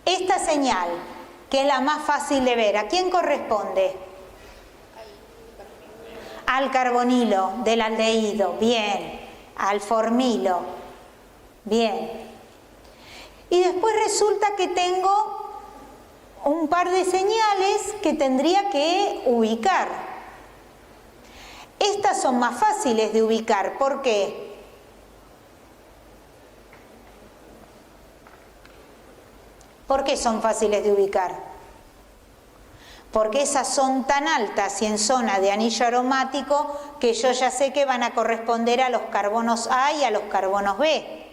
Esta señal, que es la más fácil de ver, ¿a quién corresponde? Al carbonilo del aldehído, bien. Al formilo, bien. Y después resulta que tengo un par de señales que tendría que ubicar. Estas son más fáciles de ubicar. ¿Por qué? ¿Por qué son fáciles de ubicar? Porque esas son tan altas y en zona de anillo aromático que yo ya sé que van a corresponder a los carbonos A y a los carbonos B.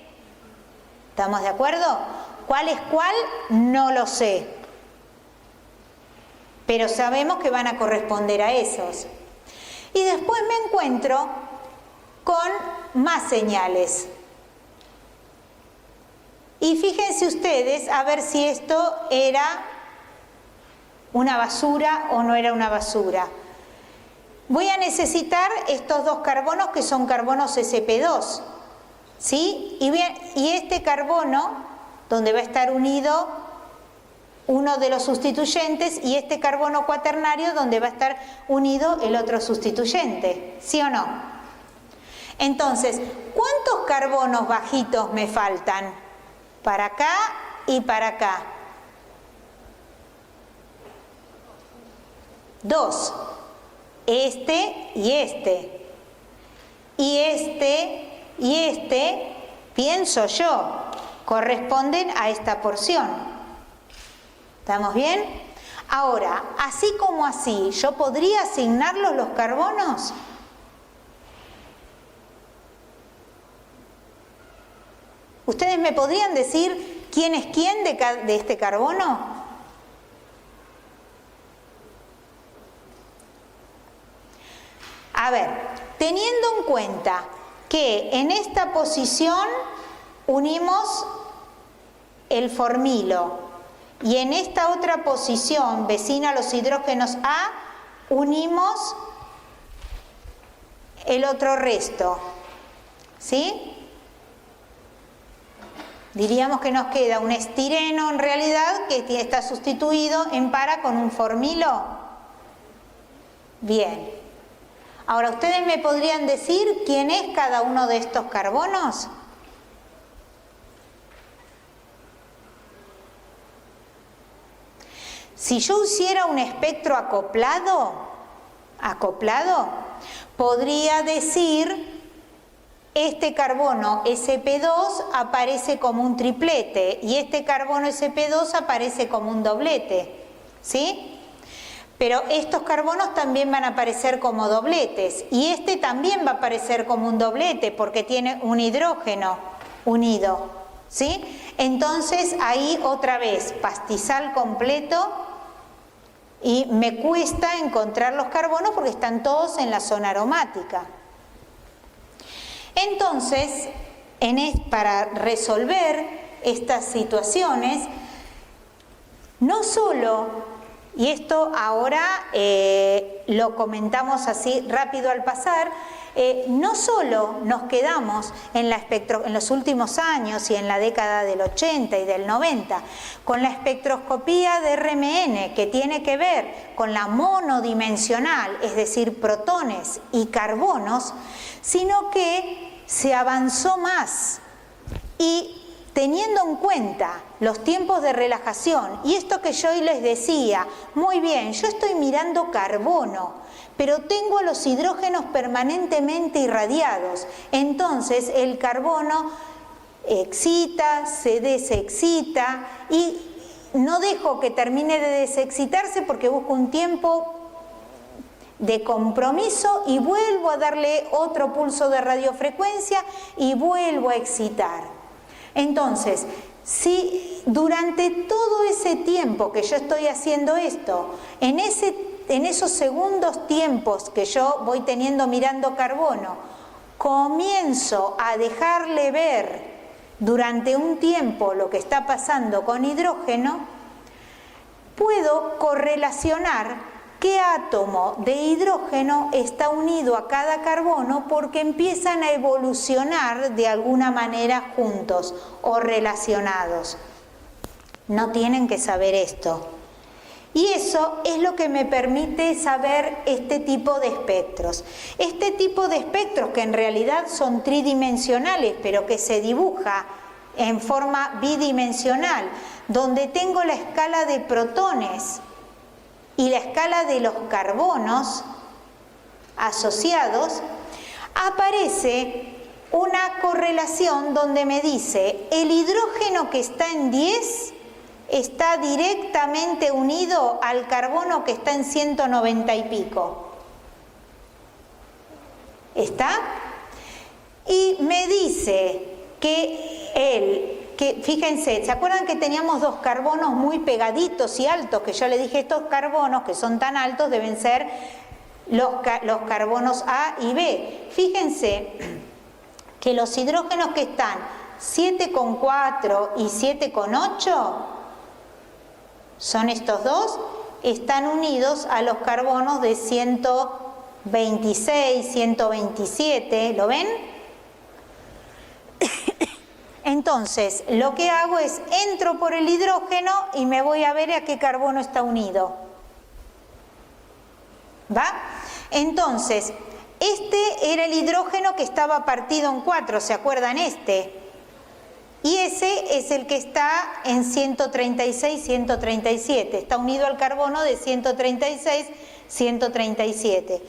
¿Estamos de acuerdo? ¿Cuál es cuál? No lo sé. Pero sabemos que van a corresponder a esos. Y después me encuentro con más señales. Y fíjense ustedes a ver si esto era una basura o no era una basura. Voy a necesitar estos dos carbonos que son carbonos sp2, ¿sí? Y este carbono, donde va a estar unido uno de los sustituyentes, y este carbono cuaternario, donde va a estar unido el otro sustituyente, ¿sí o no? Entonces, ¿cuántos carbonos bajitos me faltan? Para acá y para acá. 2. Este y este. Y este y este, pienso yo, corresponden a esta porción. ¿Estamos bien? Ahora, así como así, ¿yo podría asignarlos los carbonos? ¿Ustedes me podrían decir quién es quién de este carbono? A ver, teniendo en cuenta que en esta posición unimos el formilo y en esta otra posición, vecina a los hidrógenos A, unimos el otro resto, ¿sí? Diríamos que nos queda un estireno en realidad que está sustituido en para con un formilo. Bien. Ahora, ¿ustedes me podrían decir quién es cada uno de estos carbonos? Si yo hiciera un espectro acoplado, podría decir este carbono sp2 aparece como un triplete y este carbono sp2 aparece como un doblete, ¿sí? Pero estos carbonos también van a aparecer como dobletes y este también va a aparecer como un doblete porque tiene un hidrógeno unido, ¿sí? Entonces ahí otra vez pastizal completo y me cuesta encontrar los carbonos porque están todos en la zona aromática. Entonces, para resolver estas situaciones, no solo, y esto ahora lo comentamos así rápido al pasar, no solo nos quedamos en los últimos años y en la década del 80 y del 90 con la espectroscopía de RMN, que tiene que ver con la monodimensional, es decir, protones y carbonos, sino que se avanzó más y teniendo en cuenta los tiempos de relajación y esto que yo hoy les decía, muy bien, yo estoy mirando carbono, pero tengo a los hidrógenos permanentemente irradiados, entonces el carbono excita, se desexcita y no dejo que termine de desexcitarse porque busco un tiempo de compromiso y vuelvo a darle otro pulso de radiofrecuencia y vuelvo a excitar. Entonces, si durante todo ese tiempo que yo estoy haciendo esto, en esos segundos tiempos que yo voy teniendo mirando carbono, comienzo a dejarle ver durante un tiempo lo que está pasando con hidrógeno, puedo correlacionar qué átomo de hidrógeno está unido a cada carbono porque empiezan a evolucionar de alguna manera juntos o relacionados. No tienen que saber esto. Y eso es lo que me permite saber este tipo de espectros. Este tipo de espectros que en realidad son tridimensionales, pero que se dibuja en forma bidimensional, donde tengo la escala de protones y la escala de los carbonos asociados, aparece una correlación donde me dice el hidrógeno que está en 10 está directamente unido al carbono que está en 190 y pico. ¿Está? Y me dice que fíjense, ¿se acuerdan que teníamos dos carbonos muy pegaditos y altos? Que yo le dije, estos carbonos que son tan altos deben ser los carbonos A y B. Fíjense que los hidrógenos que están 7,4 y 7,8 son estos dos, están unidos a los carbonos de 126, 127, ¿lo ven? Entonces, lo que hago es, entro por el hidrógeno y me voy a ver a qué carbono está unido. ¿Va? Entonces, este era el hidrógeno que estaba partido en 4, ¿se acuerdan este? Y ese es el que está en 136, 137. Está unido al carbono de 136, 137.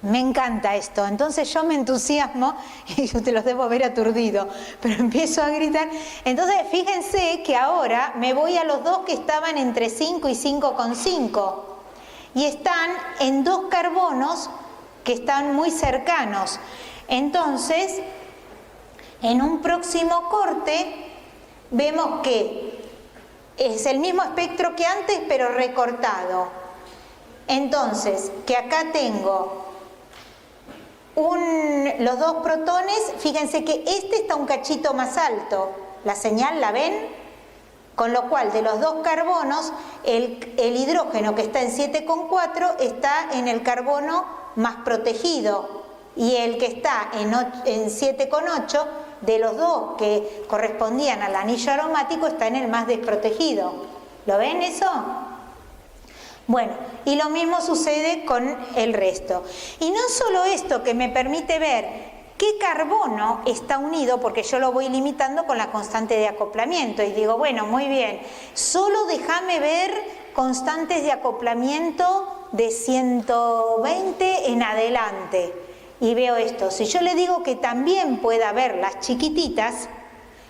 Me encanta esto, entonces yo me entusiasmo y yo te los debo haber aturdido, pero empiezo a gritar. Entonces fíjense que ahora me voy a los dos que estaban entre 5 y 5,5 y están en dos carbonos que están muy cercanos. Entonces, en un próximo corte vemos que es el mismo espectro que antes, pero recortado. Entonces, que acá tengo los dos protones, fíjense que este está un cachito más alto, la señal la ven, con lo cual de los dos carbonos el hidrógeno que está en 7,4 está en el carbono más protegido y el que está en 7,8 de los dos que correspondían al anillo aromático está en el más desprotegido. ¿Lo ven eso? Bueno, y lo mismo sucede con el resto. Y no solo esto que me permite ver qué carbono está unido, porque yo lo voy limitando con la constante de acoplamiento y digo, bueno, muy bien, solo déjame ver constantes de acoplamiento de 120 en adelante. Y veo esto, si yo le digo que también pueda ver las chiquititas,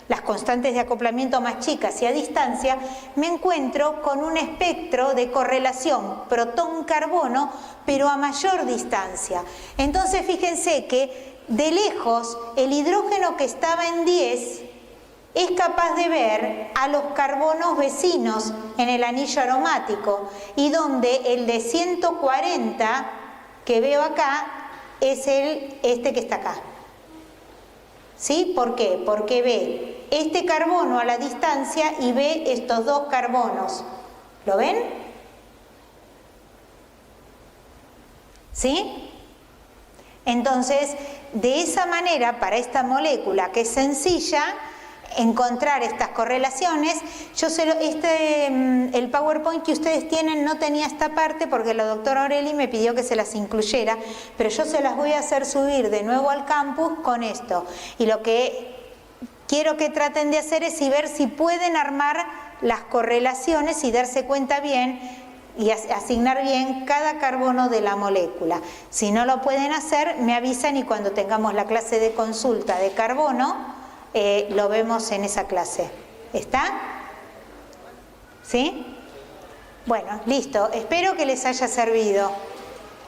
las constantes de acoplamiento más chicas y a distancia, me encuentro con un espectro de correlación protón-carbono, pero a mayor distancia. Entonces fíjense que de lejos el hidrógeno que estaba en 10 es capaz de ver a los carbonos vecinos en el anillo aromático, y donde el de 140 que veo acá es este que está acá. ¿Sí? ¿Por qué? Porque ve este carbono a la distancia y ve estos dos carbonos. ¿Lo ven? ¿Sí? Entonces, de esa manera, para esta molécula que es sencilla, encontrar estas correlaciones, el PowerPoint que ustedes tienen no tenía esta parte porque la doctora Aureli me pidió que se las incluyera, pero yo se las voy a hacer subir de nuevo al campus con esto. Y lo que quiero que traten de hacer es ver si pueden armar las correlaciones y darse cuenta bien y asignar bien cada carbono de la molécula. Si no lo pueden hacer, me avisan, y cuando tengamos la clase de consulta de carbono, lo vemos en esa clase. ¿Está? ¿Sí? Bueno, listo. Espero que les haya servido.